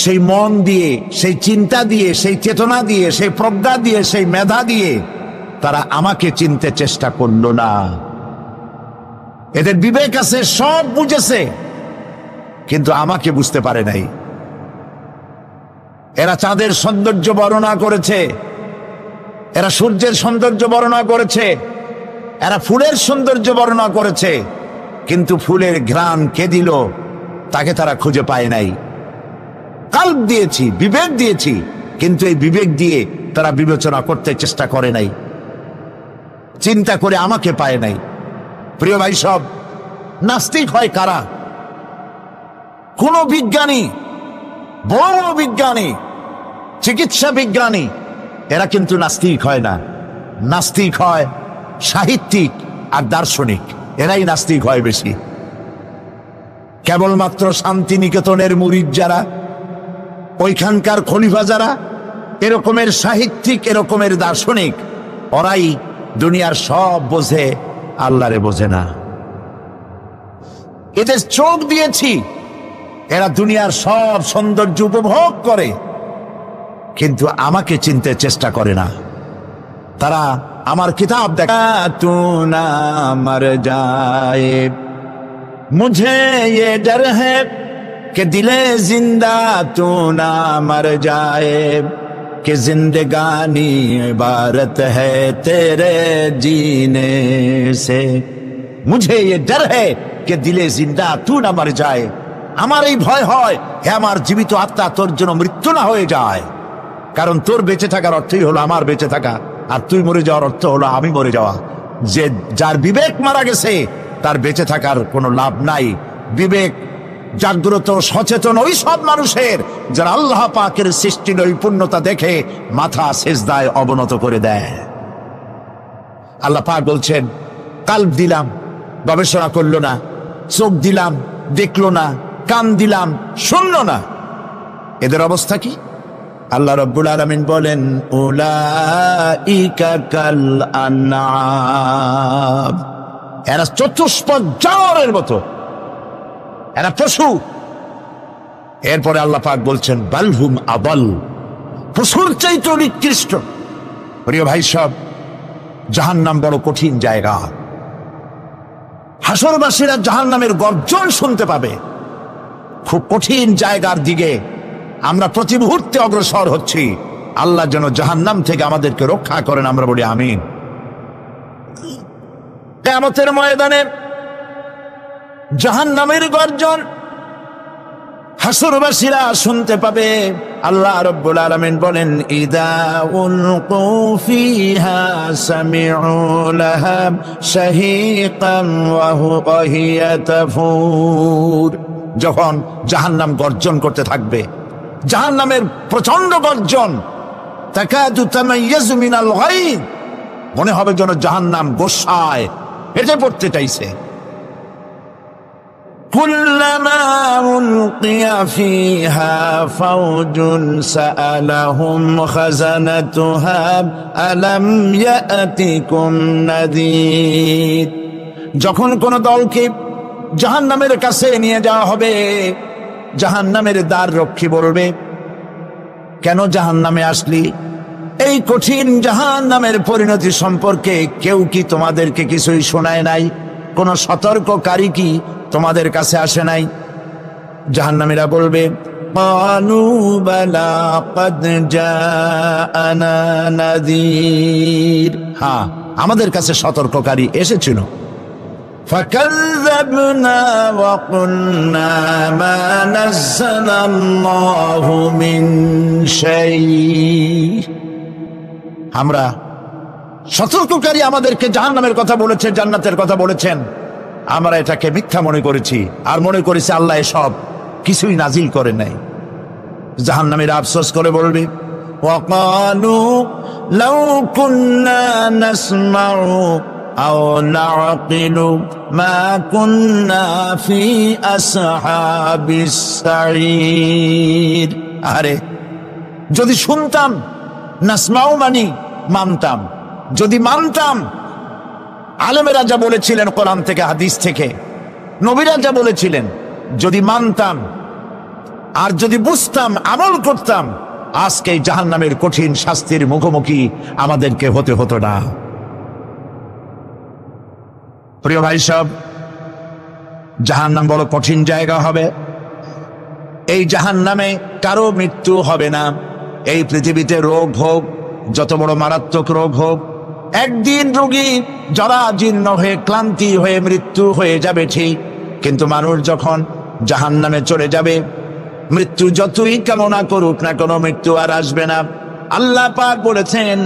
সেই মন দিয়ে, সেই চিন্তা দিয়ে, সেই চেতনা দিয়ে, সেই প্রজ্ঞা দিয়ে, সেই মেধা দিয়ে তারা আমাকে চিনতে চেষ্টা করল না। এদের বিবেক আছে, সব বুঝেছে, কিন্তু আমাকে বুঝতে পারে নাই। এরা চাঁদের সৌন্দর্য বর্ণনা করেছে, এরা সূর্যের সৌন্দর্য বর্ণনা করেছে, এরা ফুলের সৌন্দর্য বর্ণনা করেছে, কিন্তু ফুলের ঘ্রাণ কে দিল তাকে তারা খুঁজে পায় নাই। কাল্ব দিয়েছি, বিবেক দিয়েছি, কিন্তু এই বিবেক দিয়ে তারা বিবেচনা করতে চেষ্টা করে নাই, চিন্তা করে আমাকে পায় নাই। প্রিয় ভাই সব, নাস্তিক হয় কারা? কোন বিজ্ঞানী, বড় বিজ্ঞানী, চিকিৎসা বিজ্ঞানী, এরা কিন্তু নাস্তিক হয় না। নাস্তিক হয় সাহিত্যিক আর দার্শনিক, এরাই নাস্তিক হয় বেশি। কেবলমাত্র শান্তিনিকেতনের মুরিদ যারা, ওইখানকার খলিফা যারা, এরকমের সাহিত্যিক, এরকমের দার্শনিক, ওরাই দুনিয়ার সব বোঝে, আল্লাহরে বোঝে না। এদের চোখ দিয়েছি, এরা দুনিয়ার সব সৌন্দর্য উপভোগ করে, কিন্তু আমাকে চিনতে চেষ্টা করে না। তারা আমার কিতাব দেখা তু না মর যায়, মুঝে ये डर है कि दिले जिंदा तू ना मर जाए, कि जिंदगानी इबारत है तेरे जीने से, मुझे ये डर है कि दिले जिंदा तू ना मर जाए। আমার এই ভয় হয়, হে আমার জীবিত আত্মা, তোর জন্য মৃত্যু না হয়ে যায়। কারণ তোর বেঁচে থাকার অর্থই হলো আমার বেঁচে থাকা, আর তুই মরে যাওয়ার অর্থ হলো আমি মরে যাওয়া। যে যার বিবেক মারা গেছে তার বেঁচে থাকার কোনো লাভ নাই। বিবেক জাগ্রত সচেতন ওই সব মানুষের যারা আল্লাহ পাকের সৃষ্টির নৈপুণ্যতা দেখে মাথা সেজদায় অবনত করে দেয়। আল্লাহ পাক বলছেন, কাল্ব দিলাম, গবেষণা করলো না, চোখ দিলাম, দেখলো না, কান দিলাম, শুনলো না। এদের অবস্থা কি? আল্লাহ রাব্বুল আলামিন বলেন, উলাইকা কাল আনআম, এরা চতুষ্পদ জানোয়ারের মতো, এরা পশু। এরপরে আল্লাহ পাক বলছেন, বালহুম আদাল, পশুর চাইতে নিকৃষ্ট। প্রিয় ভাই সব, জাহান্নাম বড় কঠিন জায়গা। হাসরবাসীরা জাহান্নামের গর্জন শুনতে পাবে। খুব কঠিন জায়গার দিকে আমরা প্রতি মুহূর্তে অগ্রসর হচ্ছি। আল্লাহ যেন জাহান্নাম থেকে আমাদেরকে রক্ষা করেন, আমরা বলি আমিন। কিয়ামতের ময়দানে জাহান্নামের গর্জন হাসরবাসীরা শুনতে পাবে। আল্লাহ রাব্বুল আলামিন বলেন, ইদা উলকু ফিহা সামিউ লাহা শাহীকাম ওয়া হিয়া তাফুর, যখন জাহান্নাম গর্জন করতে থাকবে, জাহান্নামের প্রচন্ড গর্জন, তাকাদু তামাইয়াজু মিনাল গায়ব, মনে হবে যেন জাহান্নাম গোসায় হেঁটে পড়তে চাইছে। কুল্লামা উলকিয়া ফিহা ফাওজুন সাআলাহুম খাজানাতুহা আলাম ইয়াতিকুম নাযীর, যখন কোন দলকে জাহান্নামের কাছে নিয়ে যাওয়া হবে, জাহান্নামের দ্বার রক্ষী বলবে, কেন জাহান্নামে আসলি? এই কঠিন জাহান্নামের পরিণতি সম্পর্কে কেউ কি তোমাদেরকে কিছুই শোনায় নাই? কোন সতর্ককারী কি তোমাদের কাছে আসে নাই? জাহান্নামীরা বলবে, ক্বালু বালা ক্বাদ জাআনা নাযীর, হ্যাঁ আমাদের কাছে সতর্ককারী এসেছিল। ফাকাযযাবনা ওয়া কুলনা মা নাযালাল্লাহু মিন শাই, আমরা সতর্ককারী আমাদেরকে জাহান্নামের কথা বলেছে, জান্নাতের কথা বলেছেন, আমরা এটাকে মিথ্যা মনে করেছি আর মনে করেছি আল্লাহ এসব কিছুই নাজিল করেন নাই। জাহান্নামীরা আফসোস করে বলবে, ওয়াকালু লাউ কুন্না নাসমাউ আও নাআকিলু মা কুন্না ফি আসহাবিস সাঈর, আরে যদি শুনতাম, নাসমাউ মানি মানতাম, যদি মানতাম, আলেমেরা যা বলেছিলেন কোরআন থেকে হাদিস থেকে, নবীরা যা বলেছিলেন, যদি মানতাম আর যদি বুঝতাম, আমল করতাম, আজকে জাহান্নামের কঠিন শাস্তির মুখোমুখি আমাদেরকে হতে হতো না। প্রিয় ভাই সব, জাহান্নাম বড় কঠিন জায়গা হবে। এই জাহান্নামে কারো মৃত্যু হবে না। এই পৃথিবীতে রোগ হোক, যত বড় মারাত্মক রোগ হোক, একদিন রোগী জরাজীর্ণ হয়ে ক্লান্তি হয়ে মৃত্যু হয়ে যাবে ঠিক, কিন্তু মানুষ যখন জাহান্নামে চলে যাবে, মৃত্যু যতই কামনা করুক না কোনো মৃত্যু আর আসবে না। আল্লাহ পাক বলেছেন,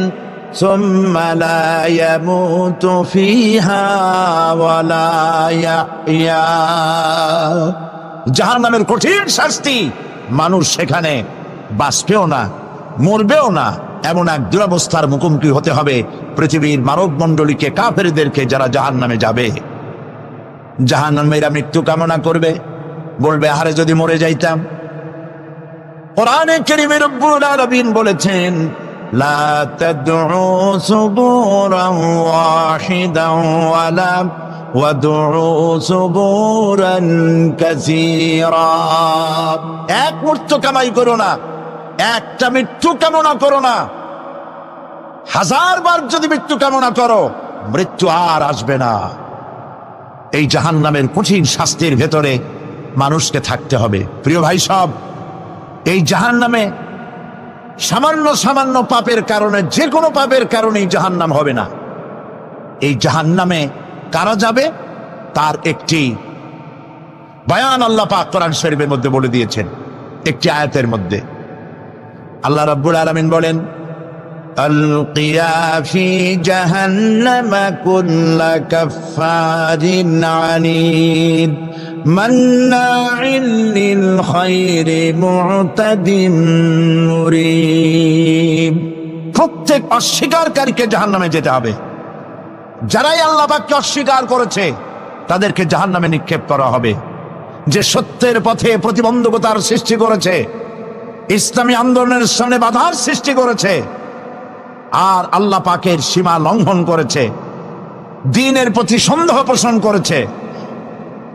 সুম্মা লা ইয়ামুতু ফিহা ওয়া লা ইয়াহইয়া। জাহান্নামের কঠিন শাস্তি, মানুষ সেখানে বাঁচবেও না, মরবেও না, এমন এক দুরবস্থার মুখোমুখি হতে হবে পৃথিবীর মানব মণ্ডলীকে, কাফেরদেরকে, যারা জাহান্নামে যাবে। জাহান্নামীরা মৃত্যু কামনা করবে, বলবে আরে যদি মরে যাইতাম। কোরআনে কারীমে রব্বুল আলামিন বলেছেন, লা তাদউ সুবুরান ওয়াহিদান ওয়ালা ওয়াদউ সুবুরান কাসীরা। এক মৃত্যু কামাই করো না, একটা মৃত্যু কামনা করো না। 1000 বার যদি মৃত্যু কামনা করো, মৃত্যু আর আসবে না। এই জাহান্নামের কঠিন শাস্তির ভেতরে মানুষকে থাকতে হবে। প্রিয় ভাই সব, এই জাহান্নামে সামান্য সামান্য পাপের কারণে, যে কোনো পাপের কারণেই জাহান্নাম হবে না। এই জাহান্নামে কারা যাবে তার একটি বয়ান আল্লাহ পাক কোরআন শরীফের মধ্যে বলে দিয়েছেন। একটি আয়াতের মধ্যে আল্লাহ রাব্বুল আলামিন বলেন, আলকিয়া ফি জাহান্নামা কুল্লা কাফফারিন আনিদ মান্নাইন লিল খায়রি মু'তাদিন মুরিব। প্রত্যেক অস্বীকারীকে জাহান্নামে যেতে হবে। যারাই আল্লাহ পাককে অস্বীকার করেছে তাদেরকে জাহান্নামে নিক্ষেপ করা হবে। যে সত্যের পথে প্রতিবন্ধকতার সৃষ্টি করেছে, ইসলামী আন্দোলনের সামনে বাধার সৃষ্টি করেছে, আর আল্লাহ পাকের সীমা লঙ্ঘন করেছে, দ্বীনের প্রতি সন্দেহ পোষণ করেছে,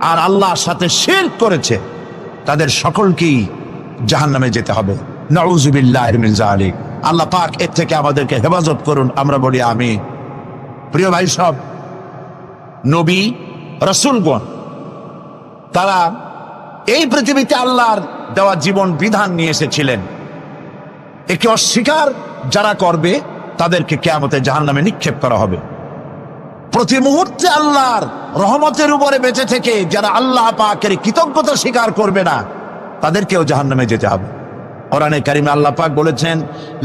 আর আল্লাহর সাথে শিরক করেছে, তাদের সকলকেই জাহান্নামে যেতে হবে। নাউযুবিল্লাহি মিন যালিক। আল্লাহ পাক এর থেকে আমাদেরকে হেফাজত করুন, আমরা বলি আমিন। প্রিয় ভাই সব, নবী রাসূলগণ তারা এই পৃথিবীতে আল্লাহর দেওয়া জীবন বিধান নিয়ে এসেছিলেন। একে অস্বীকার যারা করবে তাদেরকে কিয়ামতে জাহান্নামে নিক্ষেপ করা হবে। প্রতি মুহূর্তে আল্লাহর রহমতের উপরে বেঁচে থেকে যারা আল্লাহ পাকের কৃতজ্ঞতা স্বীকার করবে না, তাদেরকেও জাহান্নামে যেতে হবে। কোরআনে কারিমে আল্লাহ পাক বলেছেন,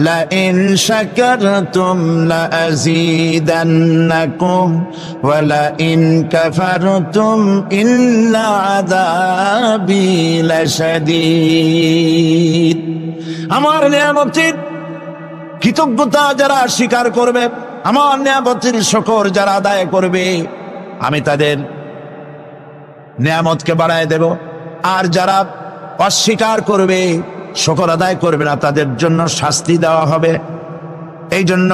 লা ইন শাকারতুম লা আযীদান্নাকুম ওয়া লা ইন কাফারতুম ইন্না আযাবি লাশাদীদ। আমার নিয়ামতের কৃতজ্ঞতা যারা স্বীকার করবে, আমার নিয়ামতের শুকর যারা আদায় করবে, আমি তাদের নিয়ামতকে বাড়ায় দেব। আর যারা অস্বীকার করবে, শুকর আদায় করবে না, তাদের জন্য শাস্তি দেওয়া হবে। এই জন্য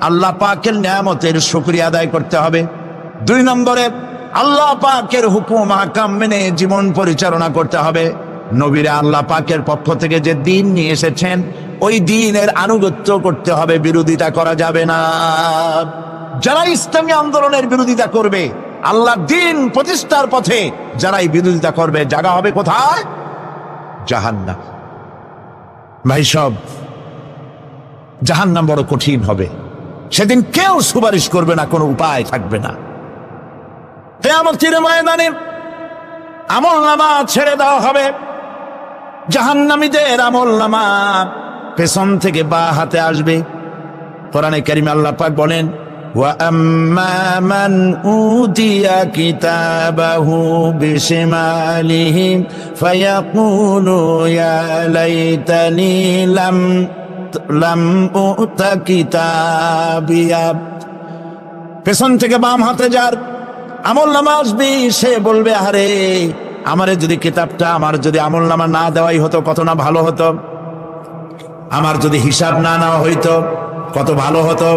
আল্লাহ পাকের নিয়ামতের শুকরিয়া আদায় করতে হবে। 2 নম্বরে আল্লাহ পাকের হুকুম আহকাম মেনে জীবন পরিচালনা করতে হবে। নবীরা আল্লাহ পাকের পক্ষ থেকে যে দ্বীন নিয়ে এসেছেন, ওই দ্বীনের আনুগত্য করতে হবে, বিরোধিতা করা যাবে না। যারা ইসলামী আন্দোলনের বিরোধিতা করবে, আল্লাহর দ্বীন প্রতিষ্ঠার পথে যারাই বিরোধিতা করবে, জায়গা হবে কোথায়? জাহান্নাম। ভাই সব, জাহান্নাম বড় কঠিন হবে। সেদিন কেউ সুপারিশ করবে না, কোনো উপায় থাকবে না। কিয়ামতের ময়দানে আমলনামা ছেড়ে দেওয়া হবে। জাহান্নামীদের আমলনামা পেছন থেকে বা হাতে আসবে। কোরআনে কারিমে আল্লাহ পাক বলেন, ওয়া আম্মা মান উতিয়া কিতাবাহু বিশিমালিহি ফায়াকুলু ইয়া লাইতানি লাম উতা কিতাবিয়া। পেছন থেকে বাম হাতে যার আমলনামা আসবে, সে বলবে, আরে আমারে যদি কিতাবটা, আমার যদি আমলনামা না দেওয়াই হতো কত না ভালো হতো, আমার যদি হিসাব না নেওয়া হইতো কত ভালো হতো।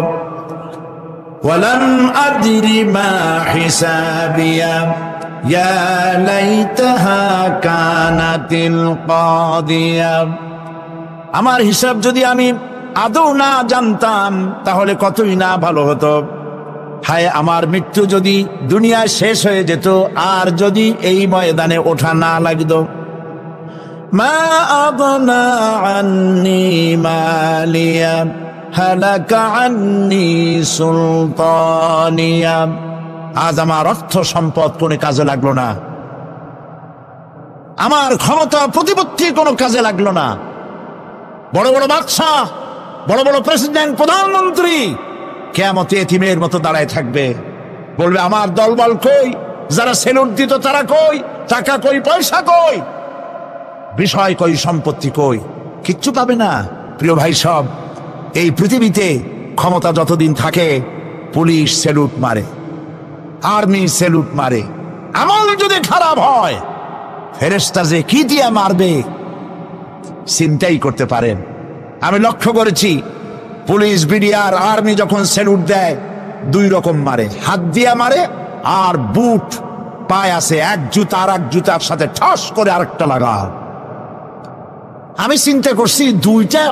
ওয়ালাম আদরি মা হিসাবিয়া ইয়া লাইতাহা কানাতিল কাদিয়া। আমার হিসাব যদি আমি আদৌ না জানতাম তাহলে কতই না ভালো হতো। হায় আমার মৃত্যু যদি দুনিয়ায় শেষ হয়ে যেত, আর যদি এই ময়দানে ওঠা না লাগতো। মা আগনা আন্নি মালিয়া হালাকা আন্নি সুলতানিয়া। আজ আমার অর্থ সম্পদ কোনো কাজে লাগলো না, আমার ক্ষমতা প্রতিপত্তি কোনো কাজে লাগলো না। বড় বড় বাদশাহ, বড় বড় প্রেসিডেন্ট, প্রধানমন্ত্রী কিয়ামতে এতিমের মতো দাঁড়ায় থাকবে, বলবে আমার দলবল কই, যারা সেলুট দিত তারা কই, টাকা কই, পয়সা কই, বিষয় কই, সম্পত্তি কই, কিচ্ছু পাবে না। প্রিয় ভাই সব, এই পৃথিবীতে ক্ষমতা যতদিন থাকে পুলিশ সেলুট মারে, আর্মি সেলুট মারে। আমল যদি খারাপ হয় ফেরেশতা যে কি দিয়া মারবে চিন্তাই করতে পারেন। আমি লক্ষ্য করেছি পুলিশ, বিডিআর, আর্মি যখন সেলুট দেয় দুই রকম মারে, হাত দিয়া মারে আর বুট পায় আছে, এক জুতা আর এক জুতার সাথে ঠাস করে আরেকটা লাগা। আমি চিন্তা করছি দুইটা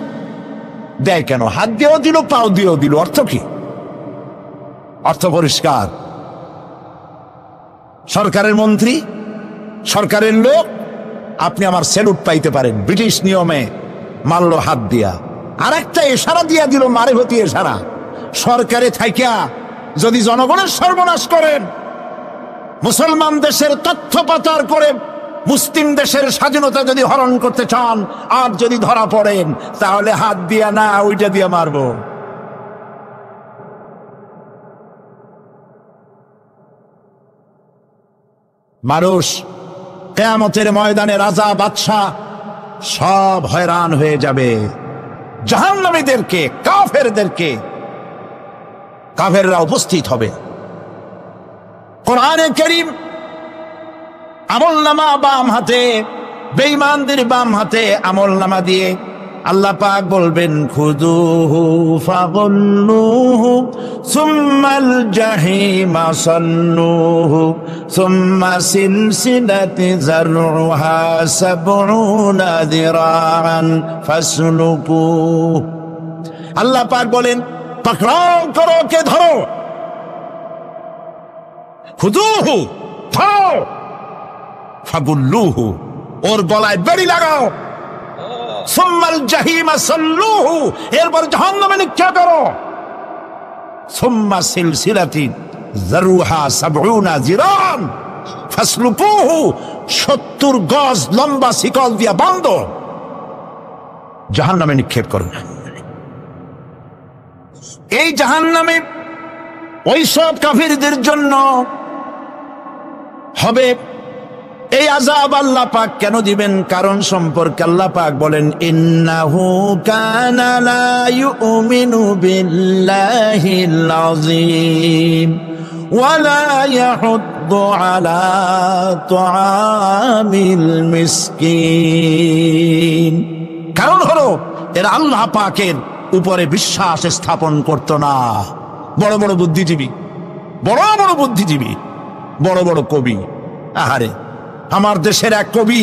দেয় কেন, হাত দিয়েও দিল পাও দিয়েও দিল, অর্থ কি? অর্থ পরিষ্কার। সরকারের মন্ত্রী, সরকারের লোক, আপনি আমার সেলুট পাইতে পারেন, ব্রিটিশ নিয়মে মারলো হাত দিয়া, আর একটা ইশারা দিয়া দিল, মারেফতি ইশারা। সরকারে থাইকা যদি জনগণের সর্বনাশ করেন, মুসলমান দেশের তথ্য পাচার করে মুসলিম দেশের স্বাধীনতা যদি হরণ করতে চান, আর যদি ধরা পড়েন, তাহলে হাত দিয়া না ওইটা দিয়া মারবো। মানুষ কিয়ামতের ময়দানে রাজা বাদশাহ সব হয়রান হয়ে যাবে। জাহান্নামীদেরকে, কাফেরদেরকে, কাফেররা উপস্থিত হবে। কোরআনে কারীম আমলনামা বাম হাতে, বেঈমানদের বাম হাতে আমলনামা দিয়ে আল্লাহ পাক বলবেন, খুযুহু ফাগুল্লুহু সুম্মাল জাহিমা সাল্লুহু সুম্মা সিলসিলাতি যারউহা সাবউনা যিরাআন ফাসলুকুহু। আল্লাহ পাক বলেন, পাকড়াও করো, কে ধরো, খুযুহু ধরো, ফাগুল্লুহু ওর গলায় বেড়ি লাগাও, সুম্মাল জাহিমা সাল্লুহু এরপর জাহান্নামে নিক্ষেপ করো, সুম্মা সিলসিলাতি যারউহা সাবউনা যিরান ফাসলুকুহু 70 গজ লম্বা শিকল দিয়া বাঁধ, জাহান্নামে নিক্ষেপ করো। এই জাহান্নামে ওই সব কাফিরদের জন্য হবে এই আযাব। আল্লাহ পাক কেন দিবেন কারণ সম্পর্কে আল্লাহ পাক বলেন, ইন্নাহু কানা লা ইউমিনু বিল্লাহিল আযীম ওয়া লা ইয়াহুদ্দু আলা তুআমিল মিসকিন। কারণ হলো এরা আল্লাহ পাকের উপরে বিশ্বাস স্থাপন করত না। বড় বড় বুদ্ধিজীবী, বড় বড় বুদ্ধিজীবী, বড় বড় কবি। আহারে, আমার দেশের এক কবি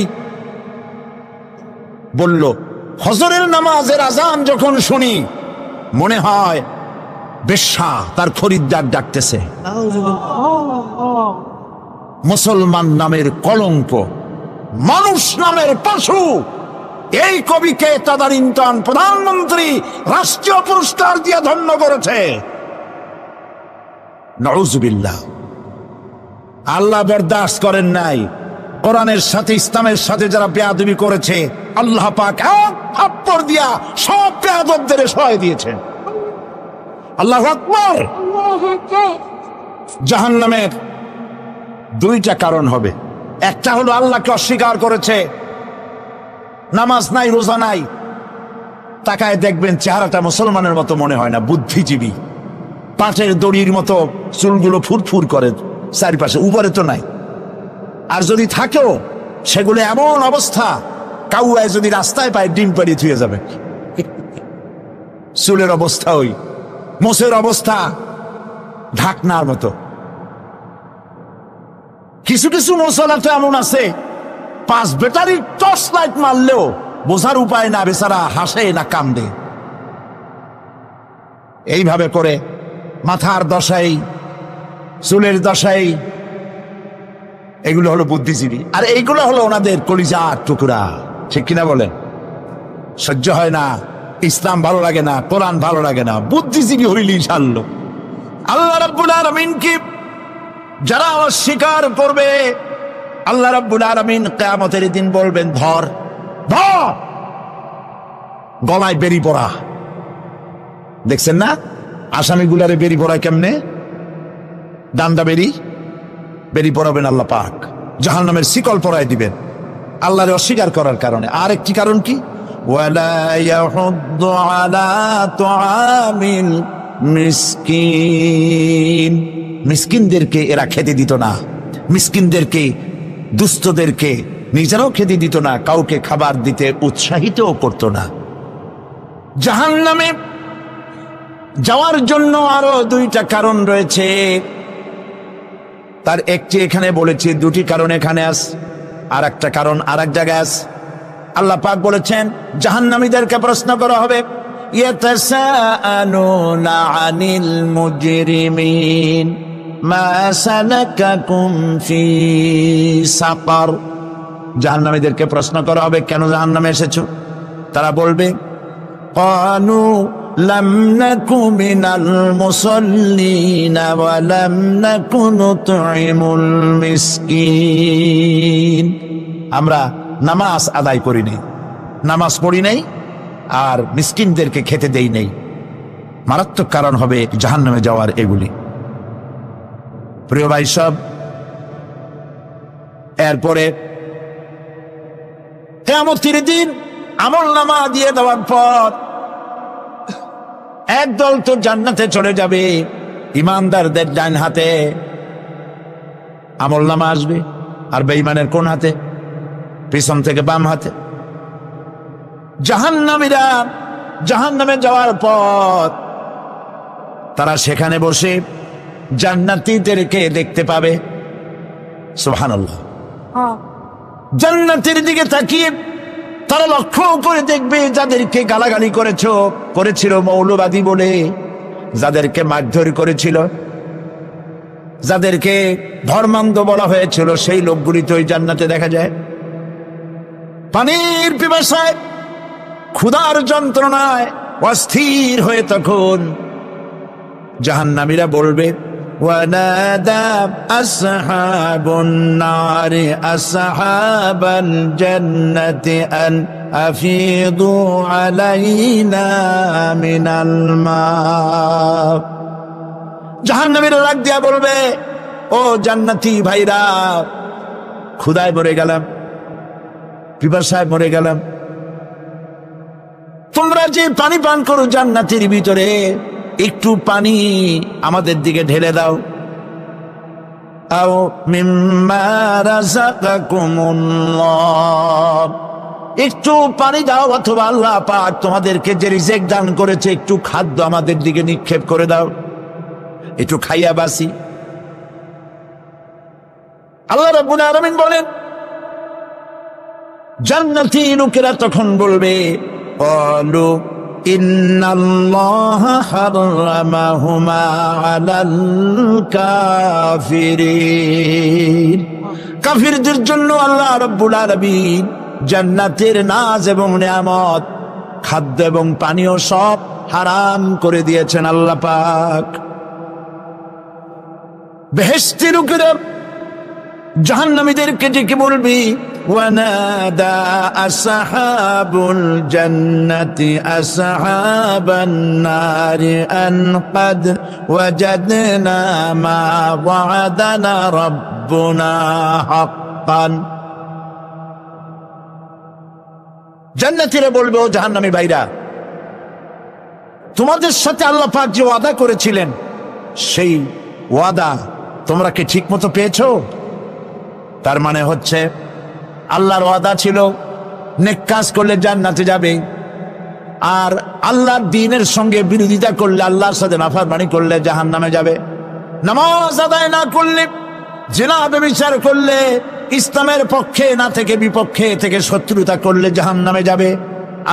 বলল, ফজরের নামাজের আজান যখন শুনি মনে হয় বেশ্যা তার খরিদ্দার ডাকতেছে। মুসলমান নামের কলঙ্ক, মানুষ নামের পশু। এই কবিকে তদানীন্তন প্রধানমন্ত্রী রাষ্ট্রীয় পুরস্কার দিয়ে ধন্য করেছে। নাউযুবিল্লাহ। আল্লাহ বরদাস্ত করেন নাই। কোরআনের সাথে, ইসলামের সাথে যারা বেয়াদবি করেছে, আল্লাহ পাক এক থাপ্পড় দিয়া সব বেয়াদবদের সহায় দিয়েছেন। আল্লাহু আকবার। জাহান্নামের দুইটা কারণ হবে। একটা হলো আল্লাহকে অস্বীকার করেছে, নামাজ নাই, রোজা নাই, তাকায় দেখবেন চেহারাটা মুসলমানের মতো মনে হয় না, বুদ্ধিজীবী, পাটের দড়ির মতো চুলগুলো ফুরফুর করে চারিপাশে, উপরে তো নাই। আর যদি থাকেও সেগুলো এমন অবস্থা, কাউয়ায় যদি রাস্তায় পায় ডিম পাড়িয়ে থুয়ে যাবে। চুলের অবস্থা ওই, মোষের অবস্থা ঢাকনার মতো। কিছু কিছু মশলা তো এমন আছে, 5 ব্যাটারি টর্চ লাইট মারলেও বোঝার উপায় না, বেচারা হাসে না কান্দে। এইভাবে করে মাথার দশায় চুলের দশাই, এগুলো হলো বুদ্ধিজীবী। আর এইগুলো হলো ওনাদের কলিজার টুকরা, ঠিক কিনা বলেন? সহ্য হয় না, ইসলাম ভালো লাগে না, কোরআন ভালো লাগে না, বুদ্ধিজীবী হইলেই ছাড়লো। আল্লাহ রাব্বুল আলামিনকে যারা অস্বীকার করবে, আল্লাহ রাব্বুল আলামিন কিয়ামতের দিন বলবেন, ধর ধর, গলায় বেরি পড়া। দেখছেন না আসামিগুলারে বেরি পড়ায় কেমনে? ডান্ডা বেরি পড়াবেন আল্লাহ পাক, জাহান্নামের শিকল পরায় দিবেন আল্লাহরে অস্বীকার করার কারণে। আর একটি কারণ কি? ওয়ালা ইয়াহুদ্দু আলা তুআমিল মিসকিন, মিসকিনদেরকে এরা খেতে দিত না, মিসকিনদেরকে, দুস্থদেরকে নিজেরাও খেতে দিত না, কাউকে খাবার দিতে উৎসাহিতও করত না। জাহান্নামে যাওয়ার জন্য আরো দুইটা কারণ রয়েছে, তার একটি এখানে বলেছি, দুটি কারণ এখানে আছে, আর একটা কারণ আর এক জায়গায় আছে। আল্লাহ পাক বলেছেন জাহান্নামীদেরকে প্রশ্ন করা হবে, ইয়াতাসাআলুনা আনিল মুজরিমিন মা সালাকাকুম ফি সাকার। জাহান্নামীদেরকে প্রশ্ন করা হবে, কেন জাহান্নামে এসেছো? তারা বলবে, ক্বালু লাম নাকু মিনাল মুসাল্লিনা ওয়া লাম নাকু নুতঈমুল মিসকিন। আমরা নামাজ আদায় করি নাই, নামাজ পড়ি নাই, আর মিসকিনদেরকে খেতে দেই নাই। মারাত্মক কারণ হবে জাহান্নামে যাওয়ার এগুলি। প্রিয় ভাই সব, এরপরে কিয়ামতের দিন আমলনামা দিয়ে দেওয়ার পর একদল তো জান্নাতে চলে যাবে, ইমানদারদের ডান হাতে আমলনামা আসবে, আর বেঈমানের কোন হাতে? পিছন থেকে বাম হাতে। জাহান্নামীরা জাহান্নামে যাওয়ার পর তারা সেখানে বসে জান্নাতীদেরকে দেখতে পাবে। সুবহানাল্লাহ। জান্নাতের দিকে তাকিয়ে তারা লক্ষ্য করে দেখবে যাদেরকে গালাগালি করেছিল মৌলবাদী বলে, যাদেরকে মারধর করেছিল, যাদেরকে ধর্মান্ধ বলা হয়েছিল, সেই লোকগুলি তো ওই জান্নাতে দেখা যায়। পানির পিপাসায়, ক্ষুধার যন্ত্রণায় অস্থির হয়ে তখন জাহান্নামীরা বলবে, ওয়ানাদা আসহাবুন নারি আসহাবাল জান্নাতি আন আফিদু আলাইনা মিনাল মা। জাহান্নামীরা ডাক দিয়া বলবে, ও জান্নাতি ভাইরা, ক্ষুধায় মরে গেলাম, পিপাসায় মরে গেলাম, তোমরা যে পানি পান করো জান্নাতের ভিতরে, একটু পানি আমাদের দিকে ঢেলে দাও। আও মিম্মা রাযাকাকুমুল্লাহ, একটু পানি দাও, অথবা আল্লাহ পাক তোমাদেরকে যে রিজিক দান করেছে একটু খাদ্য আমাদের দিকে নিক্ষেপ করে দাও, একটু খাইয়া বাসি। আল্লাহ রাব্বুল আলামিন বলেন, জান্নাতি লোকেরা তখন বলবে, ক্বালু ইন্নাল্লাহা হারামাহুমা আলাল কাফিরিন। কাফিরদের জন্য আল্লাহ রাব্বুল আলামিন জান্নাতের নাজ এবং নিয়ামত, খাদ্য এবং পানীয় সব হারাম করে দিয়েছেন আল্লাহ পাক। বেহেশতি লোকেরা জাহান্নামীদেরকে ডেকে বলবি, ওয়ানাদা আসহাবুল জান্নাতি আসহাবান নারি আন ক্বাদ ওয়াজাদনা মা ওয়া'দানা রাব্বুনা হাক্কান। জান্নাতীরা বলবে, ও জাহান্নামী ভাইরা, তোমাদের সাথে আল্লাহ পাক যে ওয়াদা করেছিলেন, সেই ওয়াদা তোমরা কি ঠিক মতো পেয়েছো? তার মানে হচ্ছে আল্লাহর ওয়াদা ছিল নেক কাজ করলে জান্নাতে যাবে, আর আল্লাহর দ্বীনের সঙ্গে বিরোধিতা করলে, আল্লাহর সাথে নাফরমানি করলে জাহান্নামে যাবে। নামাজ আদায় না করলে, জিনা ব্যভিচার করলে, ইসলামের পক্ষে না থেকে বিপক্ষে থেকে শত্রুতা করলে জাহান্নামে যাবে।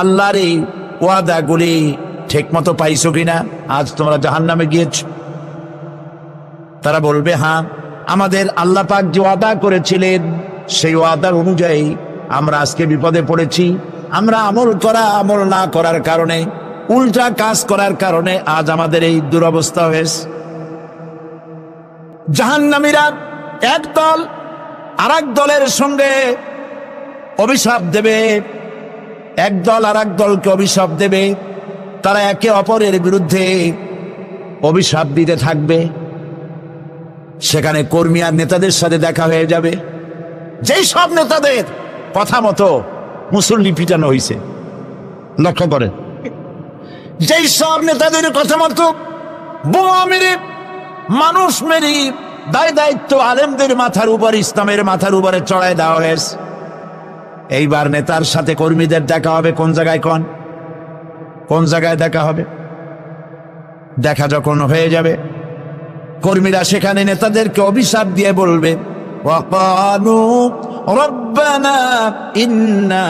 আল্লাহর এই ওয়াদাগুলি ঠিক মতো পাইছো কিনা? আজ তোমরা জাহান্নামে গিয়েছ। তারা বলবে, হ্যাঁ, আমাদের আল্লাহ পাক যে ওয়াদা করেছিলেন সেই ওয়াদার অনুযায়ী আমরা আজকে বিপদে পড়েছি। আমরা আমল না করার কারণে, উল্টা কাজ করার কারণে আজ আমাদের এই দুরবস্থা হয়েছে। জাহান্নামীরা এক দল আরেক দলের সঙ্গে অভিশাপ দেবে, এক দল আরেক দলকে অভিশাপ দেবে। তারা একে অপরের বিরুদ্ধে অভিশাপ দিতে থাকবে। সেখানে কর্মী আর নেতাদের সাথে দেখা হয়ে যাবে। যেই সব নেতাদের কথা মতো মুসল্লি পিটানো হয়েছে, লক্ষ্য করেন, যেই সব নেতাদের কথা মতো বোমা মেরে, মানুষ মেরে দায় দায়িত্ব আলেমদের মাথার উপর, ইসলামের মাথার উপরে চড়ায় দেওয়া হয়েছে। এইবার নেতার সাথে কর্মীদের দেখা হবে কোন জায়গায়, কোন জায়গায় দেখা হবে? দেখা যখন হয়ে যাবে, কর্মীরা সেখানে নেতাদেরকে অভিশাপ দিয়ে বলবে, ওয়াকালু রব্বানা ইন্না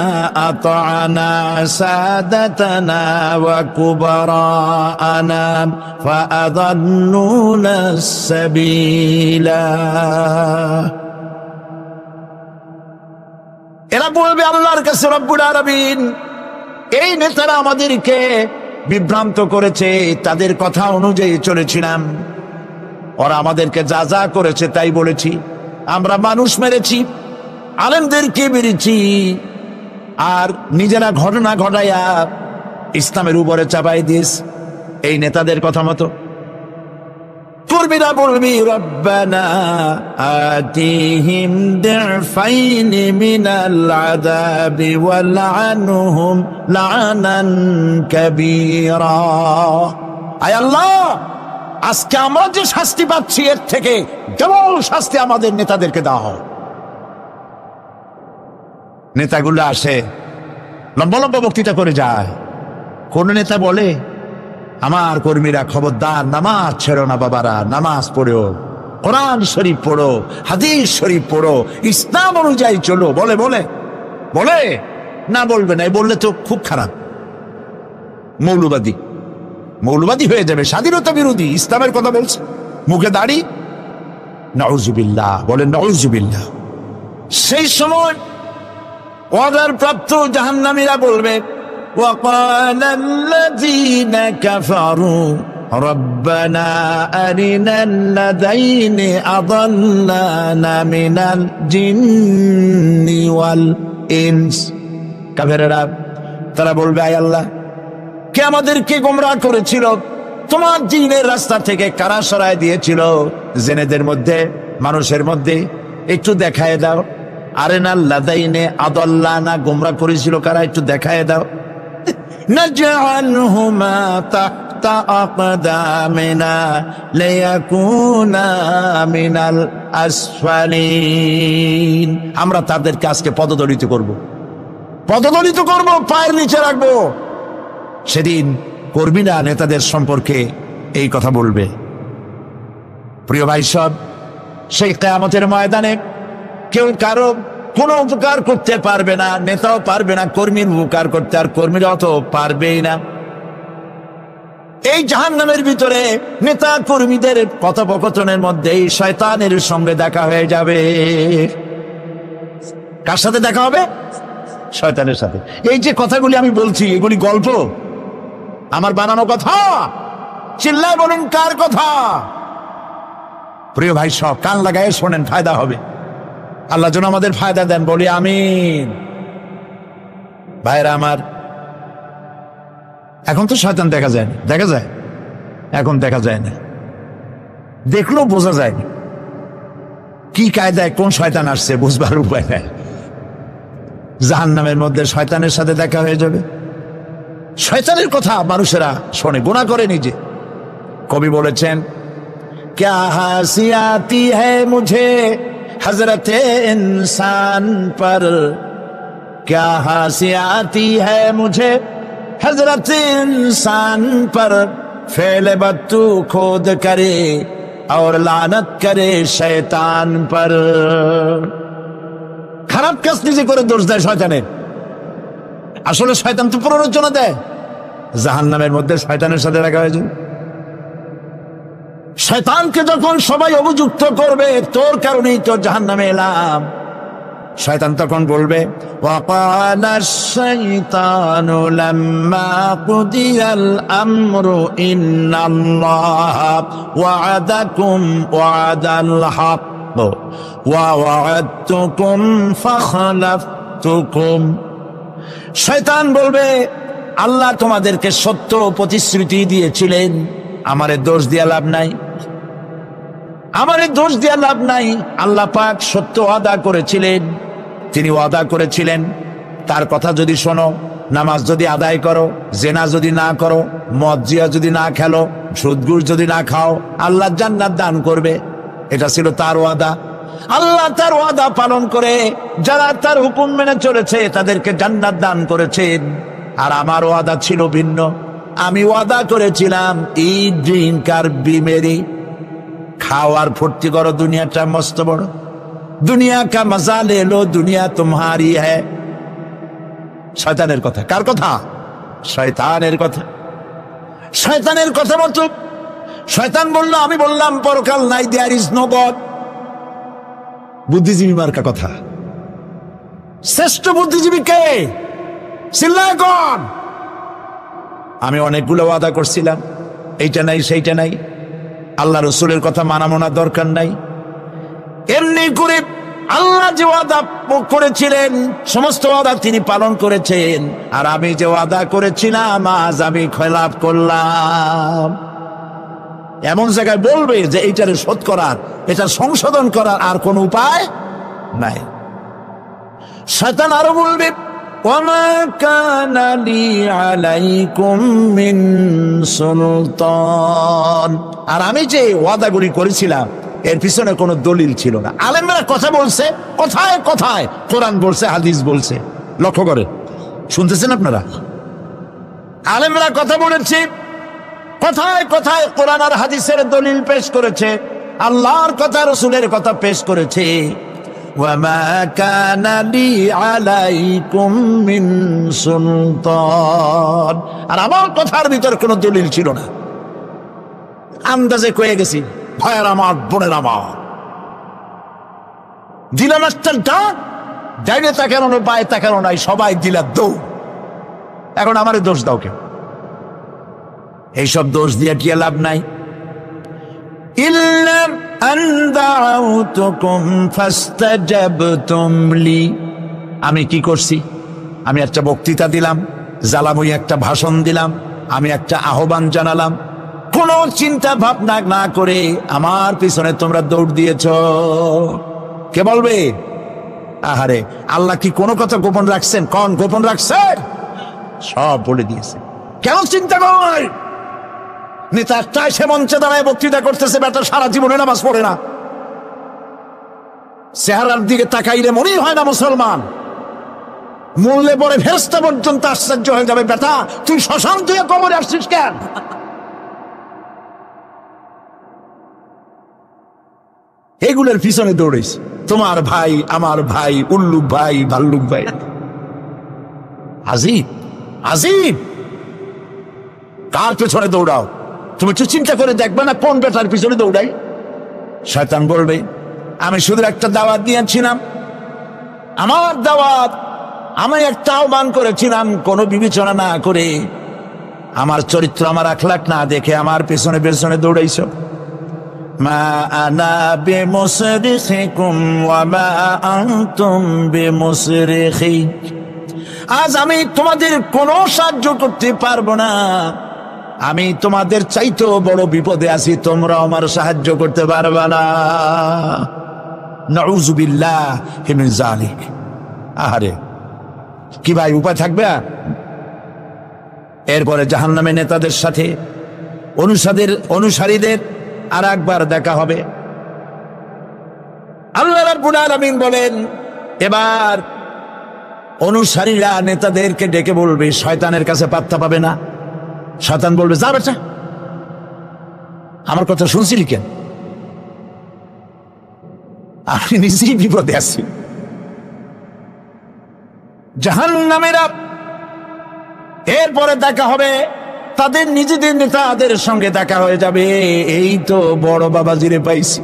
আতা'না সাদাতানা ওয়া কুবারানা ফাআযাল্লুনা সাবিলা। এরা বলবে আল্লাহর কাছে, রব্বুল আলামিন, এই নেতারা আমাদেরকে বিভ্রান্ত করেছে, তাদের কথা অনুযায়ী চলেছিলাম, ওরা আমাদেরকে যা যা করেছে তাই বলেছি। আমরা মানুষ মেরেছি, আলেমদেরকে মেরেছি, আর নিজেরা ঘটনা ঘটাইয়া ইসলামের উপরে চাপাই দিস এই নেতাদের কথা মতো। কর্মীরা বলবি, রব্বানা আতিহিম দিফাইনি মিনাল আযাবি ওয়ালআনহুম লা'নান কাবীরা। আয় আল্লাহ, আজকে আমরা যে শাস্তি পাচ্ছি এর থেকে ডবল শাস্তি আমাদের নেতাদেরকে দেওয়া হয়। নেতাগুলো আসে, লম্বা লম্বা বক্তৃতা করে যায়। কোন নেতা বলে, আমার কর্মীরা খবরদার, নামাজ ছেড়ো না বাবারা, নামাজ পড়ো, কোরআন শরীফ পড়ো, হাদিস শরীফ পড়ো, ইসলাম অনুযায়ী চলো। বলে বলে বলে না, বলবে না, বললে তো খুব খারাপ, মৌলবাদী হয়ে যাবে, স্বাধীনতা বিরোধী, ইসলামের কথা বলছে, মুখে দাড়ি। নাউজুবিল্লাহ, বলেন নাউজুবিল্লাহ। সেই সময় অর্ডার প্রাপ্ত জাহান্নামীরা বলবে, وقال الذين كفروا ربنا أرنا الذين أضلانا من الجن والإنس। কাফেররা তারা বলবে, আয় আল্লাহ, কে আমাদেরকে গোমরাহ করেছিল? তোমার জিনের রাস্তা থেকে কারা সরায় দিয়েছিল? জেনেদের মধ্যে, মানুষের মধ্যে একটু দেখায় দাও। আরেনাল লাদাইনে আদাল্লানা, গোমরাহ করেছিল কারা? একটু দেখায় দাও। نجعلهما تحت أقدامنا ليكونا من الأسفلين। আমরা তাদেরকে আজকে পদদলিত করব, পায়ের নিচে রাখবো। সেদিন কর্মীরা নেতাদের সম্পর্কে এই কথা বলবে। প্রিয় ভাই সব, সেই কিয়ামতের ময়দানে কেউ কারো কোনো উপকার করতে পারবে না, নেতাও পারবে না কর্মীর উপকার করতে, আর কর্মীরাও তো পারবেই না। এই জাহান্নামের ভিতরে নেতা কর্মীদের কথোপকথনের মধ্যে শয়তানের সঙ্গে দেখা হয়ে যাবে। কার সাথে দেখা হবে? শয়তানের সাথে। এই যে কথাগুলি আমি বলছি, এগুলি গল্প, আমার বানানো কথা? চিল্লায় বলুন, কার কথা? প্রিয় ভাই সব, কান লাগায় শোনেন, ফায়দা হবে। আল্লাহ যেন আমাদের ফায়দা দেন, বলি আমিন। ভাইরা আমার, এখন তো শয়তান দেখা যায় না, দেখা যায়? এখন দেখা যায় না, দেখলেও বোঝা যায় না কি কায়দায় কোন শয়তান আসছে, বুঝবার উপায় নাই। জাহান্নামের মধ্যে শয়তানের সাথে দেখা হয়ে যাবে। শয়তানের কথা মানুষেরা শোনে, গুনাহ করে নিজে। কবি বলেছেন, ক্যা হাসি আতি হ্যায় মুঝে हजरत इंसान पर, क्या हंसी आती है मुझे हजरत इंसान पर, फेल बत्तू खोद करे और लानत करे शैतान पर। খারাপ কাজ নিজে করে দোষ দেয় শয়তানের। আসলে শয়তান তো প্ররোচনা দেয়। জাহান্নামের মধ্যে শয়তানের সাথে দেখা হয়েছে। শয়তানকে যখন সবাই অভিযুক্ত করবে তোর কারণেই তো জাহান্নামে এলাম, শয়তান তখন বলবে ওয়াকালাশ শাইতানু লাম্মা কুদিয়াল আমরু ইন্নাল্লাহা ওয়া'আদাকুম ওয়া'দাল হক ওয়া ওয়া'আদতুকুম ফাখলাফতুকুম। শয়তান বলবে আল্লাহ তোমাদেরকে সত্য প্রতিশ্রুতি দিয়েছিলেন, আমারে দোষ দিয়া লাভ নাই, আমারে দোষ দিয়া লাভ নাই। আল্লাহ পাক সত্য ওয়াদা করেছিলেন, তিনি ওয়াদা করেছিলেন তার কথা যদি শোনো, নামাজ যদি আদায় করো, জেনা যদি না করো, মদ জিয়া যদি না খেলো, সুদ ঘুষ যদি না খাও, আল্লাহ জান্নাত দান করবে। এটা ছিল তার ওয়াদা। আল্লাহ তার ওয়াদা পালন করে যারা তার হুকুম মেনে চলেছে তাদেরকে জান্নাত দান করেছেন। আর আমার ওয়াদা ছিল ভিন্ন। আমি ওয়াদা করেছিলাম ইট ড্রিঙ্ক আর বি মেরি, খাও আর ফুর্তি করো, দুনিয়াটা মস্ত বড়, দুনিয়া কা মজা লে লো, দুনিয়া তোমারি হ্যায়। শয়তানের কথা। কার কথা? শয়তানের কথা। শয়তানের কথা মতো শয়তান বলল, আমি বললাম পরকাল নাই, দেয়ার ইজ নো গড। বুদ্ধিজীবী মার্কা কথা। শ্রেষ্ঠ বুদ্ধিজীবী কে? চিল্লায় কোন? আমি অনেকগুলো ওয়াদা করছিলাম, এইটা নাই সেইটা নাই, আল্লাহ রসুলের কথা মানা মোনা দরকার নাই। এমনি করে আল্লাহ যে ওয়াদা করেছিলেন সমস্ত ওয়াদা তিনি পালন করেছেন, আর আমি যে ওয়াদা করেছিলাম আজ আমি খেলাপ করলাম। এমন জায়গায় বলবে যে এইটারে শোধ করার, এটা সংশোধন করার আর কোন উপায় নাই। শয়তান আরো বলবে ওয়ামা কানা লি আলাইকুম মিন সুলতান, আর আমি যে ওয়াদাগুলি করেছিলাম এর পিছনে কোনো দলিল ছিল না। আলেমরা কথা বলছে, কথায় কথায় কোরআন বলছে, হাদিস বলছে। লক্ষ্য করে শুনতেছেন আপনারা? আলেমরা কথা বলেছে, কথায় কথায় কোরআন আর হাদিসের দলিল পেশ করেছে, আল্লাহর কথা রসুলের কথা পেশ করেছে। ওয়ামা কানা লি আলাইকুম মিন সুলতান, আর আমার কথার ভিতর কোনো দলিল ছিল না। আন্দাজে কয়ে গেছি, ভাইয়ের আমার, বোনের আমার, দিলাম একটা ডাক, ডাইনে তাকানো না, বায়ে তাকানো নাই, সবাই দিলা দৌ। এখন আমারে দোষ দাও কেউ? এইসব দোষ দিয়ে কি লাভ নাই। ইল্লা আন দাউতুকুম ফাস্তাজাবতুম লি, আমি কি করছি? আমি একটা বক্তৃতা দিলাম, জ্বালাময়ী একটা ভাষণ দিলাম, আমি একটা আহ্বান জানালাম, কোন চিন্তা ভাবনা না করে আমার পিছনে তোমরা দৌড় দিয়েছ। কে বলবে? আহারে, আল্লাহ কি কোনো কথা গোপন রাখছেন? কোন গোপন রাখছেন? সব বলে দিয়েছে। কেন চিন্তা কর? নেতা একটাই সে মঞ্চে দাঁড়ায় বক্তৃতা করতেছে, বেটা সারা জীবনে নামাজ পড়ে না, চেহারার দিকে তাকাইলে মনেই হয় না মুসলমান, মূল্যে পরে ফেরেশতা পর্যন্ত আশ্চর্য হয়ে যাবে, বেটা তুই শ্মশান তুই কবরে আসছিস কেন? এগুলোর পিছনে দৌড়েছ তোমার ভাই, আমার ভাই, উল্লুক ভাই, ভাল্লুক ভাই। আজিব আজিব, কার পেছনে দৌড়াও? তুমি একটু চিন্তা করে দেখবে না কোন বেটার পিছনে দৌড়াই? শয়তান বলবে আমি শুধু একটা দাওয়াত দিয়েছিলাম, আমার দাওয়াত, আমি একটা আহ্বান করেছিলাম, কোনো বিবেচনা না করে, আমার চরিত্র, আমার আখলাক না দেখে আমার পেছনে পেছনে দৌড়াইছ। মা আনা বিমুসরিখিকুম ওয়া মা আনতুম বিমুসরিখি, আজ আমি তোমাদের কোনো সাহায্য করতে পারবো না, আমি তোমাদের চাইতেও বড় বিপদে আছি, তোমরা আমার সাহায্য করতে পারবে না। নাউযু বিল্লাহি মিন যালিক। আহারে, কি ভাই উপায় থাকবে? এরপরে জাহান্নামে নেতাদের সাথে অনুসারীদের আর একবার দেখা হবে। আল্লাহ রাব্বুল আলামিন বলেন, এবার অনুসারীরা নেতাদেরকে ডেকে বলবে, শয়তানের কাছে পাত্তা পাবে না। শয়তান বলবে, যা বেটা, আমার কথা শুনছিলি কেন? আমি নিজেই বিপদে আছি। জাহান্নামেরা এরপরে দেখা হবে তাদের নিজেদের নেতাদের সঙ্গে দেখা হয়ে যাবে, এই তো বড় বাবাজিরে পাইছি।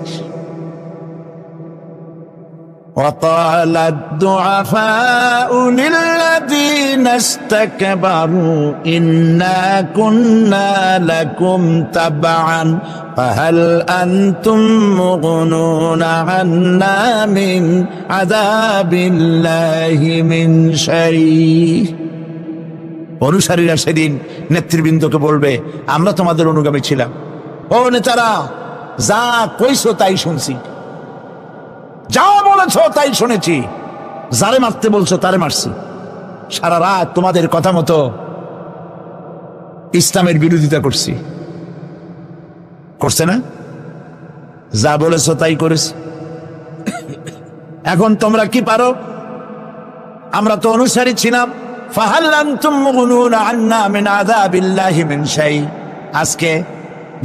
وقال الضعفاء للذين استكبروا إنا كنا لكم تبعا فهل أنتم مغنون عنا من عذاب الله من شيء। অনুসারীরা সেদিন নেতৃবৃন্দকে বলবে, আমরা তোমাদের অনুগামী ছিলাম। ও নেতারা, যা কইছো তাই শুনছি, যা বলেছ তাই শুনেছি, যারে মারতে বলছো তারে মারছি, সারা রাত তোমাদের কথা মতো ইসলামের বিরোধিতা করছি। করছে না? যা বলেছ তাই করেছি। এখন তোমরা কি পারো? আমরা তো অনুসারী ছিলাম। ফাহাল আনতুম মুগনুনা আন্না মিন আযাবিল্লাহি মিন শাই। আজকে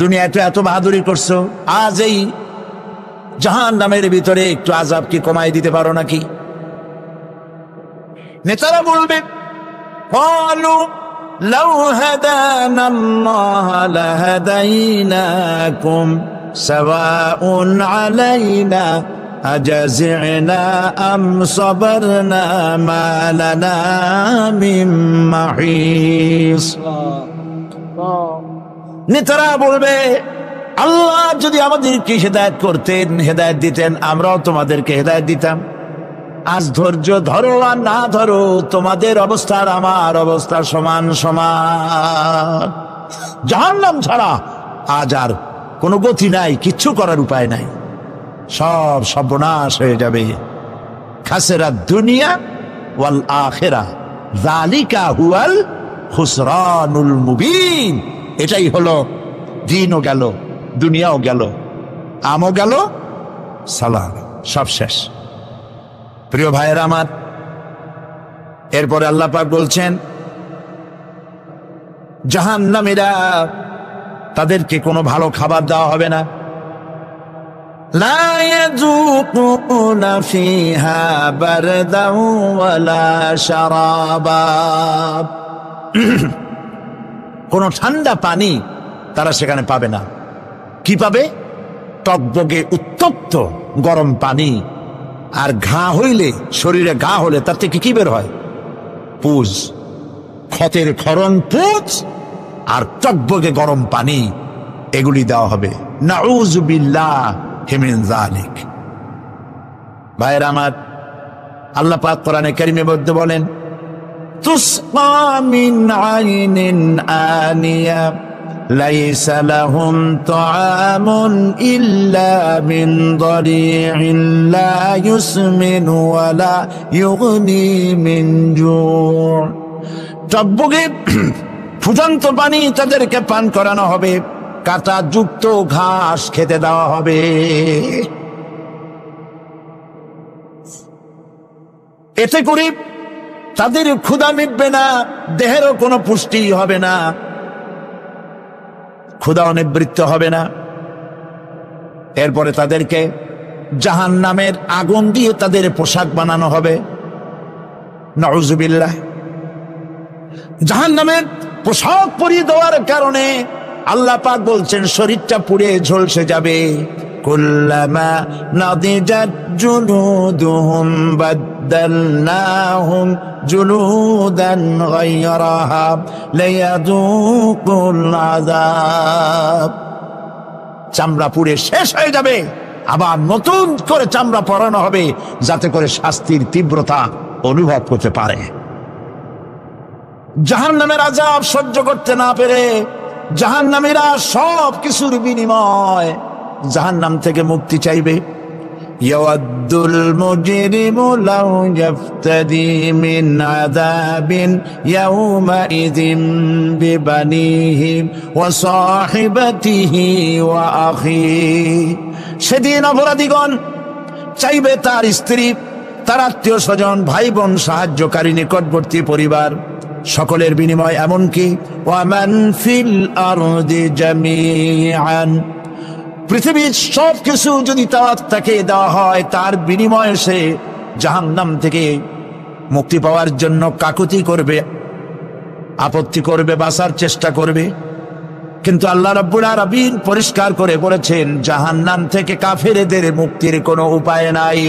দুনিয়াতে এত বাহাদুরি করছো, আজ এই জাহান্নামের ভিতরে একটু আযাব কি কমাই দিতে পারো নাকি? নেতারা বলবে, ক্বালু লাউ হাদানাল্লাহু লাহাদাইনাকুম সাওয়াউন আলাইনা আজাযিনা আম সাবারনা মা লানা মিন মাহিস। নেতারা বলবে, আল্লাহ যদি আমাদেরকে হেদায়েত করতেন, হেদায়েত দিতেন, আমরাও তোমাদেরকে হেদায়েত দিতাম। আজ ধৈর্য ধরো আর না ধরো, তোমাদের অবস্থা আর আমার অবস্থা সমান সমান। জাহান্নাম ছাড়া আজ আর কোনো গতি নাই, কিচ্ছু করার উপায় নাই, সব সর্বনাশ হয়ে যাবে। খাসিরাত দুনিয়া ওয়াল আখিরা যালিকা হুয়াল খুসরানুল মুবিন। এটাই হলো, দিনও গেল, দুনিয়াও গেল, আমও গেল, সালাম, সব শেষ। প্রিয় ভাইয়েরা আমার, এরপরে আল্লাহ পাক বলছেন, জাহান্নামীরা, তাদেরকে কোনো ভালো খাবার দেওয়া হবে না। লা ইয়াযুকুনা ফিহা বারদান ওয়ালা শারাবা। কোন ঠান্ডা পানি তারা সেখানে পাবে না। কি পাবে? টকবগে উত্তপ্ত গরম পানি। আর ঘা হইলে, শরীরে ঘা হলে তার থেকে কি বের হয়? পুজ, ক্ষতের ক্ষরণ পুজ আর টকবগে গরম পানি, এগুলি দেওয়া হবে। নাউযু বিল্লাহি মিন যালিক। ভাইরা আমার, আল্লাহ পাক কোরআনে কারীমের মধ্যে বলেন, তুসকা মিন আইনিন আনিয়া লাইসা লাহুম তাআমুন ইল্লা মিন দারি'in লা ইউসমিনু ওয়া লা ইউগনি মিন জু'। টকবগে ফুটন্ত পানি তাদেরকে পান করানো হবে, কাঁটা যুক্ত ঘাস খেতে দেওয়া হবে। এতে করে তাদের ক্ষুধা মিটবে না, দেহেরও কোনো পুষ্টি হবে না, ক্ষুধা অনিবৃত্ত হবে না। এরপরে তাদেরকে জাহান্নামের আগুন দিয়ে তাদের পোশাক বানানো হবে। নাউযুবিল্লাহ। জাহান্নামের পোশাক পরিয়ে দেওয়ার কারণে আল্লাহ পাক বলছেন, শরীরটা পুড়ে ঝলসে যাবে। কুল্লামা নাদিজাত জুলুদুহুম বাদদালনাহুম জুলুদান গায়রাহা লিয়াযুকুল আযাব। চামড়া পুড়ে শেষ হয়ে যাবে, আবার নতুন করে চামড়া পরানো হবে, যাতে করে শাস্তির তীব্রতা অনুভব করতে পারে। জাহান্নামের আযাব সহ্য করতে না পেরে জাহান্নামীরা সব কিছুর বিনিময় জাহান্নাম থেকে মুক্তি চাইবে। ইয়াওয়াদ্দুল মুজরিমু লাউ ইয়াফতাদি মিন আযাবিন ইয়াওমাইযিন বিবানিহি ওয়া সাহিবাতিহি ওয়া আখিহি। সেদিন অপরাধীগণ চাইবে তার স্ত্রী, তার আত্মীয় স্বজন, ভাই বোন, সাহায্যকারী, নিকটবর্তী পরিবার, সকলের বিনিময়, এমনকি ওয়ামান ফিল আরদি জামিআন, পৃথিবীর সব কিছু যদি তাকে দেওয়া হয়, তার বিনিময়ে সে জাহান্নাম থেকে মুক্তি পাওয়ার জন্য কাকুতি করবে, আপত্তি করবে, বাঁচার চেষ্টা করবে। কিন্তু আল্লাহ রাব্বুল আলামিন পরিষ্কার করে বলেছেন, জাহান্নাম থেকে কাফেরদের মুক্তির কোনো উপায় নাই।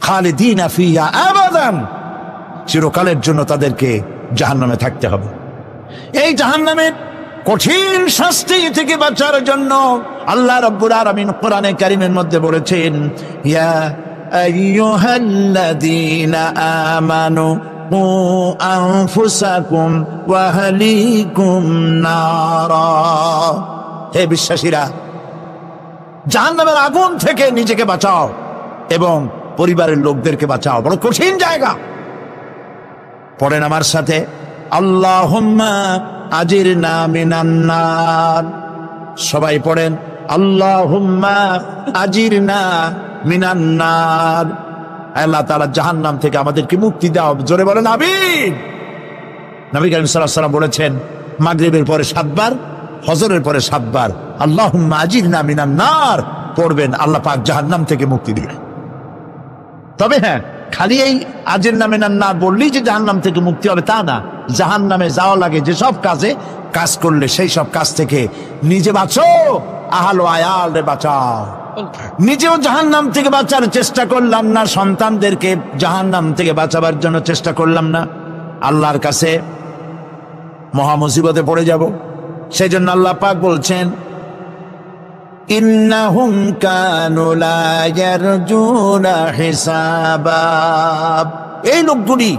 খালিদিনা ফিহা আবাদান, চিরকালের জন্য তাদেরকে জাহান্নামে থাকতে হবে। এই জাহান্নামের কঠিন শাস্তি থেকে বাঁচার জন্য আল্লাহ রাব্বুল আলামিন কোরআনে কারীমের মধ্যে বলেছেন, ইয়া আইয়ুহাল্লাযীনা আমানু কু আনফুসাকুম ওয়া আহলিকুম নারা। হে বিশ্বাসীরা, জাহান্নামের আগুন থেকে নিজেকে বাঁচাও এবং পরিবারের লোকদেরকে বাঁচাও। বড় কঠিন জায়গা। পড়েন আমার সাথে, আল্লাহুম্মা আজিরনা মিনান নার। সবাই পড়েন, আল্লাহুম্মা আজিরনা মিনান নার। আল্লাহ তাআলা জাহান্নাম থেকে আমাদেরকে মুক্তি দাও। জোরে বলেন আমিন। নবী করিম সাল্লাল্লাহু আলাইহি ওয়াসাল্লাম বলেছেন, মাগরিবের পরে 7 বার, ফজরের পরে 7 বার আল্লাহুম্মা আজিরনা মিনান নার পড়বেন, আল্লাহ পাক জাহান্নাম থেকে মুক্তি দিবেন। তবে হ্যাঁ, খালি এই আজিরনা মিনান নার বললেই যে জাহান্নাম থেকে মুক্তি হবে তা না। জাহান্নামে যাওয়া লাগে যেসব কাজ করলে সেই সব কাজ থেকে নিজে বাঁচো, আহাল আয়াল রে বাঁচাও। নিজেও জাহান্নাম থেকে বাঁচার চেষ্টা করলাম না, সন্তানদেরকে জাহান্নাম থেকে বাঁচাবার জন্য চেষ্টা করলাম না, আল্লাহর কাছে মহা মুসিবতে পড়ে যাব। সেই জন্য আল্লাহ পাক বলছেন, ইন্নাহুম কানু লা ইয়ারজুনা হিসাবা। এই লোকগুলি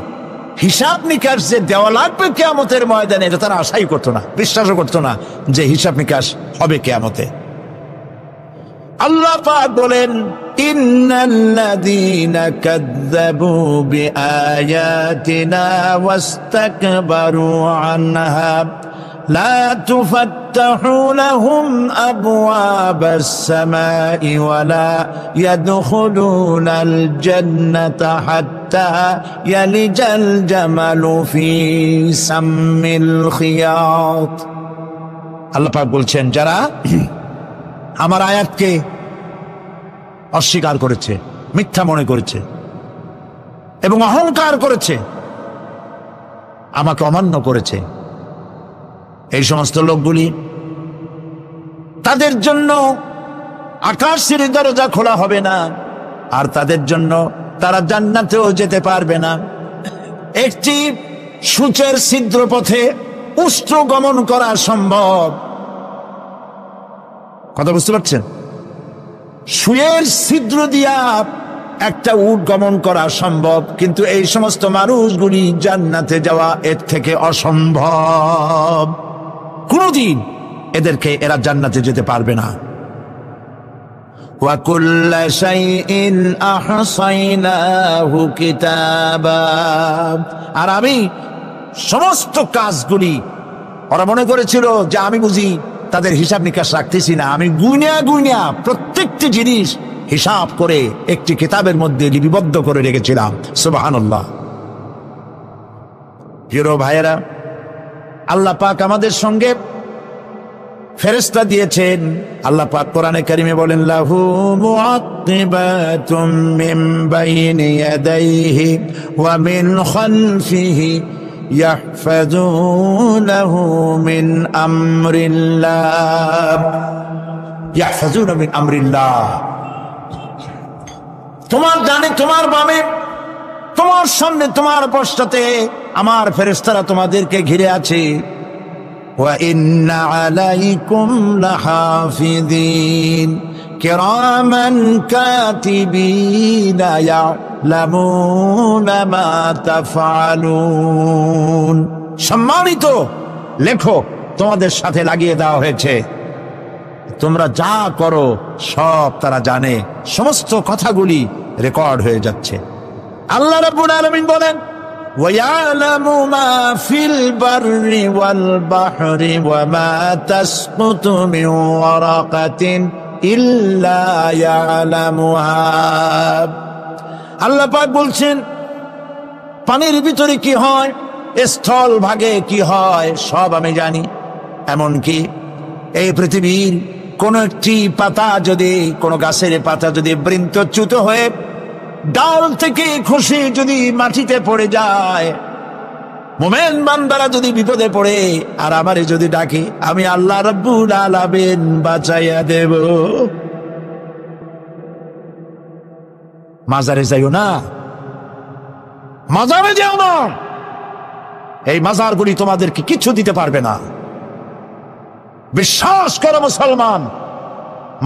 হিসাব নিকাশ যে দেওয়া লাগবে কিয়ামতের ময়দানে, এটা তারা আশাই করতো না, বিশ্বাসও করতো না যে হিসাব নিকাশ হবে কিয়ামতে। আল্লাহ পাক বলেন, ইন্নাল্লাযীনা কাযযাবু বিআয়াতিনা ওয়াস্তাকবারু আনহা লা তুফাত্তাহু লাহুম আবওয়াবাস সামাই ওয়া লা ইয়াদখুলুনাল জান্নাতা হাত্তা ইয়ালিজাল জামালু ফি সাম্মিল খিয়াত। আল্লাহ পাক বলছেন, যারা আমার আয়াতকে অস্বীকার করেছে, মিথ্যা মনে করেছে এবং অহংকার করেছে, আমাকে অমান্য করেছে, এই সমস্ত লোকগুলি, তাদের জন্য আকাশের দরজা খোলা হবে না, আর তাদের জন্য তারা জান্নাতেও যেতে পারবে না। একটি সূচের ছিদ্র পথে উষ্ট্র গমন করা সম্ভব। কথা বুঝতে পারছেন? সুয়ের ছিদ্র দিয়া একটা উট গমন করা সম্ভব, কিন্তু এই সমস্ত মানুষগুলি জান্নাতে যাওয়া এর থেকে অসম্ভব। কোনদিন এরা জান্নাতে যেতে পারবে না। ওয়া কুল্লা শাইইন আহসাইনাহু কিতাবা। আর আমি সমস্ত কাজগুলি, ওরা মনে করেছিল যে আমি বুঝি তাদের হিসাব নিকাশ রাখতেছি না, আমি গুনিয়া প্রত্যেকটি জিনিস হিসাব করে একটি কিতাবের মধ্যে লিপিবদ্ধ করে রেখেছিলাম। সুবহানাল্লাহ। প্রিয় ভাইয়েরা, আল্লাহ পাক আমাদের সঙ্গে ফেরেশতা দিয়েছেন। আল্লাহ পাক কোরআনে কারিমে বলেন, লাহু মুআক্কিবাতুম মিন বাইনি ইয়াদাইহি ওয়া মিন খালফিহি ইয়াহফাজুনাহু মিন আমরিল্লাহ। ইয়াহফাজুনা মিন আমরিল্লাহ। তোমার ডানে, তোমার বামে, তোমার সামনে, তোমার পশ্চাতে আমার ফেরেশতারা তোমাদেরকে ঘিরে আছে। ওয়া ইন্না আলাইকুম লাহাফিযিন কিরামান কাতিবিনা ইয়ালামুনা মা তাফআলুন। সম্মানিত লেখক তোমাদের সাথে লাগিয়ে দেওয়া হয়েছে, তোমরা যা করো সব তারা জানে, সমস্ত কথাগুলি রেকর্ড হয়ে যাচ্ছে। আল্লাহ রাব্বুল আলামিন বলেন, ওয়ায়ালামু মা ফিল বাররি ওয়াল বাহরি ওয়া মা তাসকুতু মিন ওয়ারাকাতিন ইল্লা ইয়ালামুহা। আল্লাহ পাক বলছেন, পানির ভিতরে কি হয়, স্থল ভাগে কি হয়, সব আমি জানি। এমনকি এই পৃথিবীর কোন একটি পাতা যদি, কোন গাছের পাতা যদি বৃন্তচ্যুত হয়ে ডাল থেকে খুশি যদি মাটিতে পড়ে যায়, মুমিন বান্দারা যদি বিপদে পড়ে আর আমারে যদি ডাকে, আমি আল্লাহ রাব্বুল আলামিন বাঁচাইয়া দেব। মাজারে যাইও না, মাজারে যাও না। এই মাজারগুলি তোমাদেরকে কিছু দিতে পারবে না। বিশ্বাস করো মুসলমান,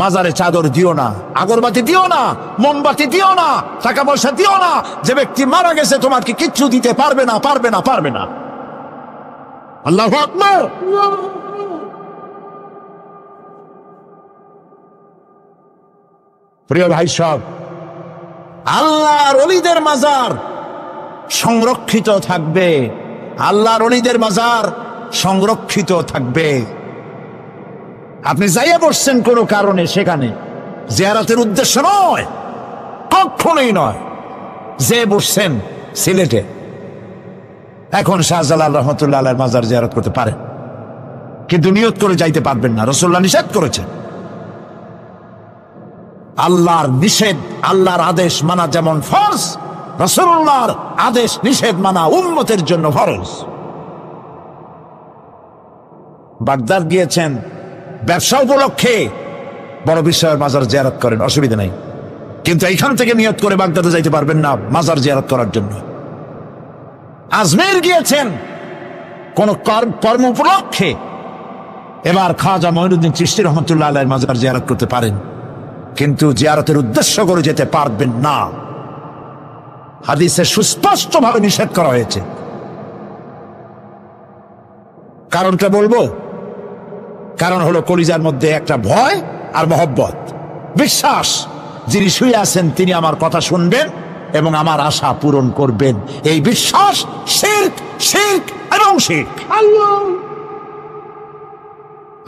মাজারে চাদর দিও না, আগরবাতি দিও না, মোমবাতি দিও না, টাকা পয়সা দিও না। যে ব্যক্তি মারা গেছে তোমাকে কিচ্ছু দিতে পারবে না, পারবে না, পারবে না। আল্লাহু আকবার। প্রিয় ভাই সব, আল্লাহর ওলিদের মাজার সংরক্ষিত থাকবে, আল্লাহর ওলিদের মাজার সংরক্ষিত থাকবে। আপনি যাইয়া বসছেন কোনো কারণে, সেখানে জিয়ারতের উদ্দেশ্য নয়, কখনোই নয়। যে বসছেন সিলেটে, এখন শাহজালাল রহমতুল্লাহ আলাইহির মাজার জিয়ারত করতে পারেন, কিন্তু নিয়ত করে যাইতে পারবেন না, রাসূলুল্লাহ নিষেধ করেছেন। আল্লাহর নিষেধ, আল্লাহর আদেশ মানা যেমন ফরজ, রাসূলুল্লাহর আদেশ নিষেধ মানা উম্মতের জন্য ফরজ। বাগদাদ গিয়েছেন ব্যবসা উপলক্ষে, বড় বিশ্বের মাজার জিয়ারত করেন, অসুবিধা নেই, কিন্তু এইখান থেকে নিয়ত করে বাগদাদে যাইতে পারবেন না মাজার জিয়ারত করার জন্য। আজমের গিয়েছেন কোন কর্ম উপলক্ষে, এবার খাজা মঈনুদ্দিন চিশতি রহমতুল্লাহ আলাইহির মাজার জিয়ারত করতে পারেন, কিন্তু জিয়ারতের উদ্দেশ্য করে যেতে পারবেন না। হাদিসে সুস্পষ্টভাবে নিষেধ করা হয়েছে। কারণটা বলবো, কারণ হলো কলিজার মধ্যে একটা ভয় আর মহব্বত, বিশ্বাস, যিনি শুয়ে আছেন তিনি আমার কথা শুনবেন এবং আমার আশা পূরণ করবেন। এই বিশ্বাস শিরক, শিরক এবং শিরক।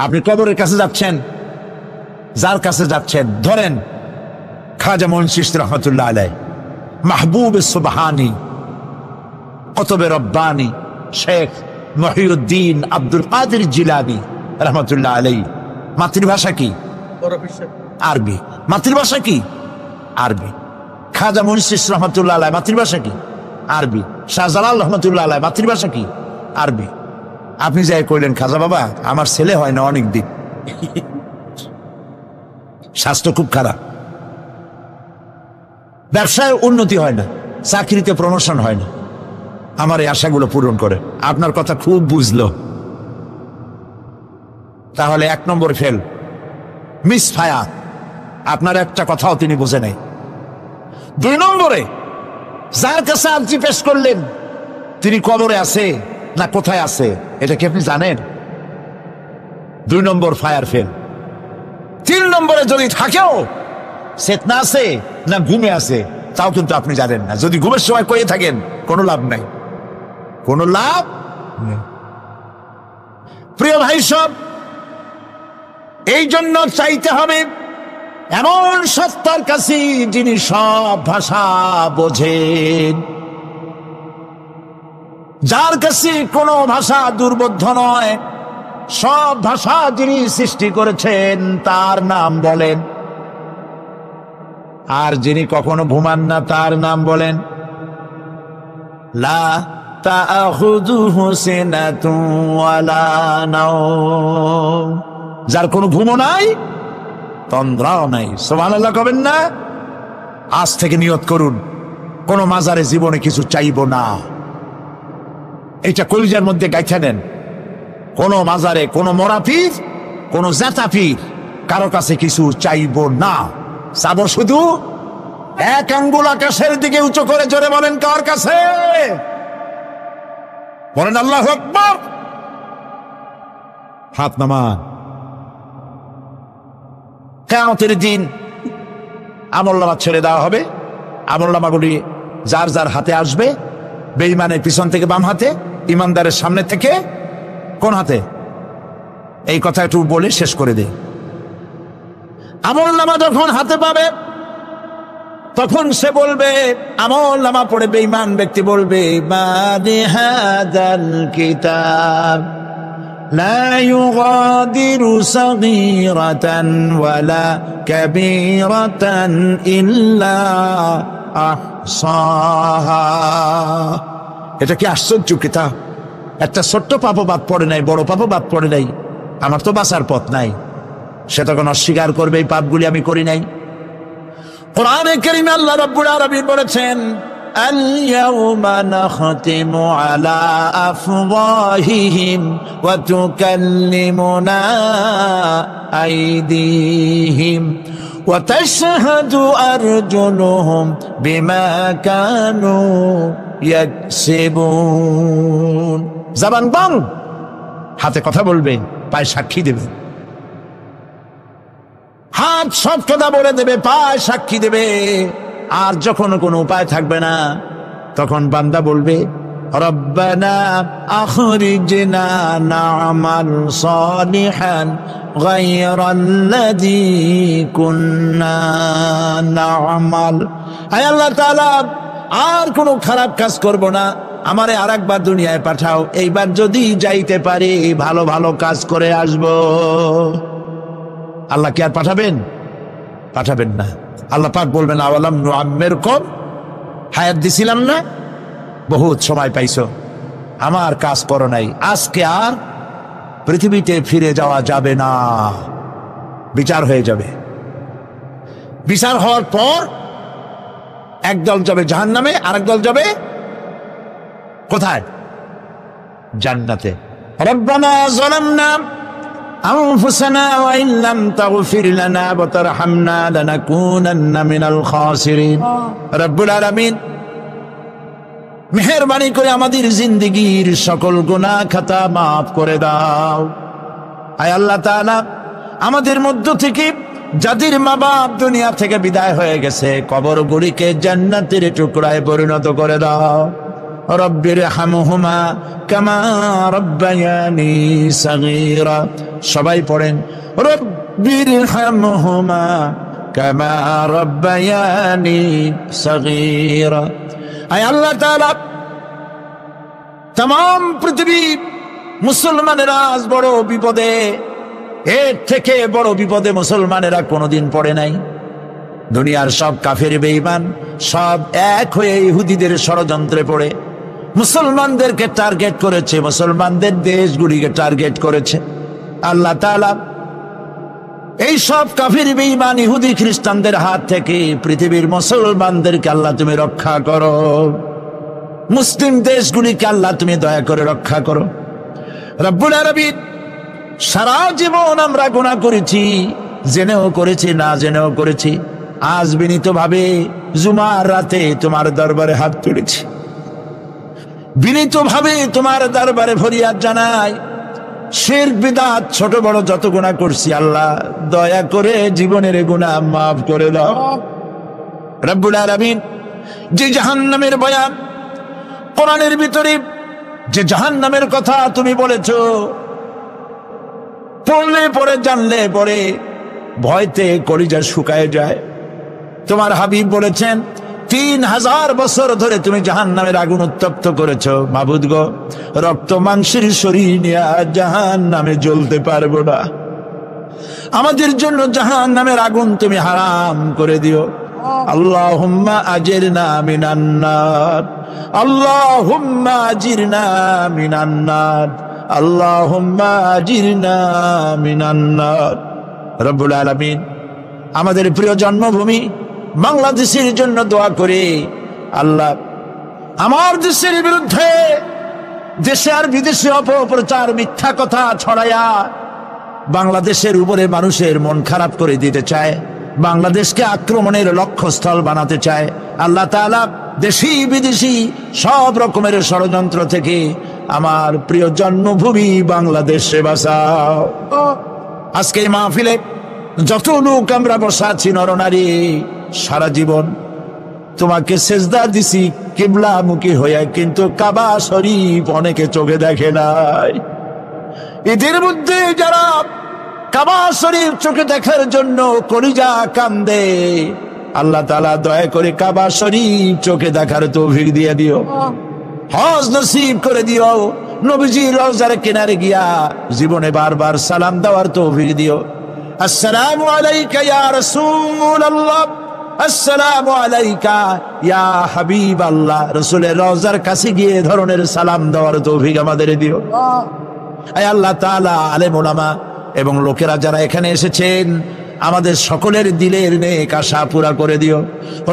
আপনি কবরের কাছে যাচ্ছেন, যার কাছে যাচ্ছেন, ধরেন খাজা মঈন চিশতি রহমতুল্লাহ আলাইহি, মাহবুব সুবহানি, কুতুবে রব্বানি, শেখ মহিউদ্দিন আব্দুল কাদের জিলানী রহমতুল্লাহ আলাইহি। মাতৃভাষা কি? আরবি। মাতৃভাষা কি? আরবি। খাজা মঈন চিশতি রহমতুল্লাহ আলাইহি মাতৃভাষা কি? আরবি। শাহজালাল রহমতুল্লাহ আলাইহি মাতৃভাষা কি? আরবি। আপনি যাই কইলেন, খাজা বাবা আমার ছেলে হয় না অনেক দিন, স্বাস্থ্য খুব খারাপ, ব্যবসায় উন্নতি হয় না, চাকরিতে প্রমোশন হয় না, আমার এই আশাগুলো পূরণ করে। আপনার কথা খুব বুঝলো, তাহলে 1 নম্বর ফেল, মিস ফায়ার। আপনার একটা কথাও তিনি বুঝে নাই। 2 নম্বরে, যার কাছে আর্জি পেশ করলেন তিনি কবরে আছে না কোথায় আছে এটা কি আপনি জানেন? 2 নম্বর ফায়ার ফেল। 3 নম্বরে, যদি থাকেও চেতনা আছে না ঘুমে আছে তাও কিন্তু আপনি জানেন না। যদি ঘুমের সময় কয়ে থাকেন কোনো লাভ নাই, কোনো লাভ নেই। প্রিয় ভাই সব, এই জন্য চাইতে হবে এমন সত্তার কাছে যিনি সব ভাষা বোঝেন, যার কাছে কোনো ভাষা দুর্বোধ্য নয়, সব ভাষা যিনি সৃষ্টি করেছেন তার নাম বলেন, আর যিনি কখনো ঘুমান না তার নাম বলেন। লা তাখুযুহু সিনাতুন ওয়ালা নাওম, যার কোনো ঘুমও নাই তন্দ্রাও নাই। সুবহানাল্লাহ কবেন না? আজ থেকে নিয়ত করুন, কোন মাজারে জীবনে কিছু চাইব না, এটা কলিজার মধ্যে গাইথা নেন। কোন মাজারে, কোন মরা পীর, কোন জাতা পীর, কারো কাছে কিছু চাইব না। চাবো শুধু 1 আঙ্গুল আকাশের দিকে উঁচু করে, জোরে বলেন কার কাছে? বলেন আল্লাহু আকবার। হাত নামান। কিয়ামতের দিন আমলনামা ছেড়ে দেওয়া হবে। আমলনামাগুলি যার যার হাতে আসবে, বেঈমানের পিছন থেকে বাম হাতে, ইমানদারের সামনে থেকে কোন হাতে? এই কথা একটু বলে শেষ করে দে। আমলনামা যখন হাতে পাবে তখন সে বলবে, আমলনামা পড়ে বেঈমান ব্যক্তি বলবে, বাদি হাযাল কিতাব লা ইউগাদিরু সাগীরাতান ওয়ালা কাবীরাতান ইল্লা আহসাহা। এটা কি আশ্চর্য কিতাব! একটা ছোট্ট পাপও বাদ পড়ে নাই, বড় পাপও বাদ পড়ে নাই। আমার তো বাঁচার পথ নাই। সে তখন অস্বীকার করবে এই পাপগুলি আমি করি নাই। কোরআনে কারীমে আল্লাহ রাব্বুল আলামিন বলেছেন, আল-ইয়াওমা নাখতিমু আলা আফওয়াহিহিম ওয়া তুকাল্লিমুনা আইদিহিম ওয়া তাশহাদু আরজুলুহুম বিমা কানু ইয়াকসিবুন। জবান বন্ধ, হাতে কথা বলবে, পায়ে সাক্ষী দেবে। হাত সব কথা বলে দেবে, পায়ে সাক্ষী দেবে। আর যখন কোনো উপায় থাকবে না, তখন বান্দা বলবে, রব্বানা আখরিজনা না'মাল সালিহান গায়রাল্লাযী কুন্না না'মাল। আয় আল্লাহ তাআলা, আর কোনো খারাপ কাজ করব না, আমারে আরেকবার দুনিয়ায় পাঠাও। এইবার যদি যাইতে পারি ভালো ভালো কাজ করে আসব। আল্লাহ কি আর পাঠাবেন? পাঠাবেন না। আল্লাহ পাক বলবেন, আওয়ালাম নুআম্মিরকুম, হায়াত দিছিলাম না, বহুত সময় পাইছো, আমার কাজ করো নাই, আজকে আর পৃথিবীতে ফিরে যাওয়া যাবে না। বিচার হয়ে যাবে। বিচার হওয়ার পর একদল যাবে জাহান্নামে, আরেক দল যাবে কোথায়? জান্নাতে। রব্বানা যালামনা আনফুসানা ওয়া ইন লাম তাগফির লানা ওয়া তারহামনা লানাকুনান্না মিনাল খাসিরিন। রব্বুল আলামিন, মেহেরবানি করে আমাদের জিন্দেগীর সকল গুনাহ খাতা মাফ করে দাও। আয় আল্লাহ তাআলা, আমাদের মধ্য থেকে যাদের মা বাপ দুনিয়া থেকে বিদায় হয়ে গেছে, কবরগুলিকে জান্নাতের টুকরায় পরিণত করে দাও। রব্বির হামহুমা কামা রব্বায়ানি সাগীরা। সবাই পড়েন, রব্বির হামহুমা কামা রব্বায়ানি সাগীরা। আয় আল্লাহ তাআলা, तमाम পৃথিবী মুসলমানেরা আজ বড় বিপদে। এর থেকে বড় বিপদে মুসলমানেরা কোনোদিন পড়ে নাই। দুনিয়ার সব কাফের বেঈমান সব এক হয়ে ইহুদিদের ষড়যন্ত্রে পড়ে মুসলমানদেরকে টার্গেট করেছে, মুসলমানদের দেশগুলিকে টার্গেট করেছে। আল্লাহ তাআলা এই সব কাফের বেঈমান ইহুদি খ্রিস্টানদের হাত থেকে পৃথিবীর মুসলমানদেরকে আল্লাহ তুমি রক্ষা করো। মুসলিম দেশগুলিকে আল্লাহ তুমি দয়া করে রক্ষা করো। রব্বুল আলামিন, সারা জীবন আমরা গুনাহ করেছি, জেনেও করেছি, না জেনেও করেছি। আজ বিনীতভাবে জুমার রাতে তোমার দরবারে হাত তুলেছি, বিনীতভাবে তোমার দরবারে ফরিয়াদ জানাই। শিরক বিদআত ছোট বড় যত গুনাহ করছি, আল্লাহ দয়া করে জীবনের গুনাহ মাফ করে দাও। রব্বুল আলামিন, যে জাহান্নামের বয়ান কোরআনের ভিতরে, যে জাহান্নামের কথা তুমি বলেছো, পড়লে পরে জানলে পরে ভয়তে কলিজা শুকায় যায়। তোমার হাবিব বলেছেন, 3000 বছর ধরে তুমি জাহান্নামের আগুন উত্তপ্ত করেছো। মাবুদ গো, রক্ত মাংসের শরীর নিয়ে জাহান্নামে জ্বলতে পারবো না। আমাদের জন্য জাহান্নামের আগুন তুমি হারাম করে দিও। আল্লাহুম্মা আজিরনা মিনান নার, আল্লাহুম্মা আজিরনা মিনান নার, আল্লাহুম্মা আজিরনা মিনান নার। রব্বুল আলামিন, আমাদের প্রিয় জন্মভূমি বাংলাদেশের জন্য দোয়া করি। আল্লাহ, আমার দেশের বিরুদ্ধে দেশে আর বিদেশে অপপ্রচার মিথ্যা কথা ছড়ায়া বাংলাদেশের উপরে মানুষের মন খারাপ করে দিতে চায়, বাংলাদেশকে আক্রমণের লক্ষ্যস্থল বানাতে চায়। আল্লাহ তাআলা দেশি বিদেশি সব রকমের ষড়যন্ত্র থেকে আমার প্রিয় জন্মভূমি বাংলাদেশে বাঁচাও। আজকে এই মাহফিলে যত লোক আমরা বসা আছি, নরনারী, সারা জীবন তোমাকে সেজদা দিছি কিবলামুখী হয়ে, কিন্তু কাবা শরীফ অনেকে চোখে দেখে নাই। এদের মধ্যে যারা কাবা শরীফ চোখে দেখার জন্য কলিজা কান্দে, আল্লাহ তাআলা দয়া করে কাবা শরীফ চোখে দেখার তৌফিক দিয়ে দিও, হজ নসিব করে দিও। নবীজির রওজার কিনারে গিয়া জীবনে বারবার সালাম দেওয়ার তৌফিক দিও। আসসালামু আলাইকা ইয়া রাসূলুল্লাহ আসসালামু আলাইকা ইয়া হাবিব আল্লাহ, রাসূলের রওজার কাছে গিয়ে এ ধরনের সালাম দেওয়ার তৌফিক আমাদের দিও। আয় আল্লাহ তাআলা, আলেম ওলামা এবং লোকেরা যারা এখানে এসেছেন, আমাদের সকলের দিলের নেক আশা পুরা করে দিও।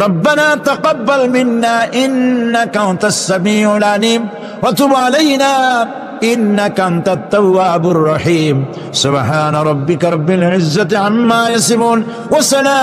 রব্বানা তাকাব্বাল মিন্না ইন্নাকা আনতাস সামিউল আলিম ওয়া তুব আলাইনা ইন্নাকা আনতাত তাওয়াবুর রহিম। সুবহান রাব্বিকা রাব্বিল ইজ্জাতি আম্মা ইয়াসিফুন ওয়া সালাম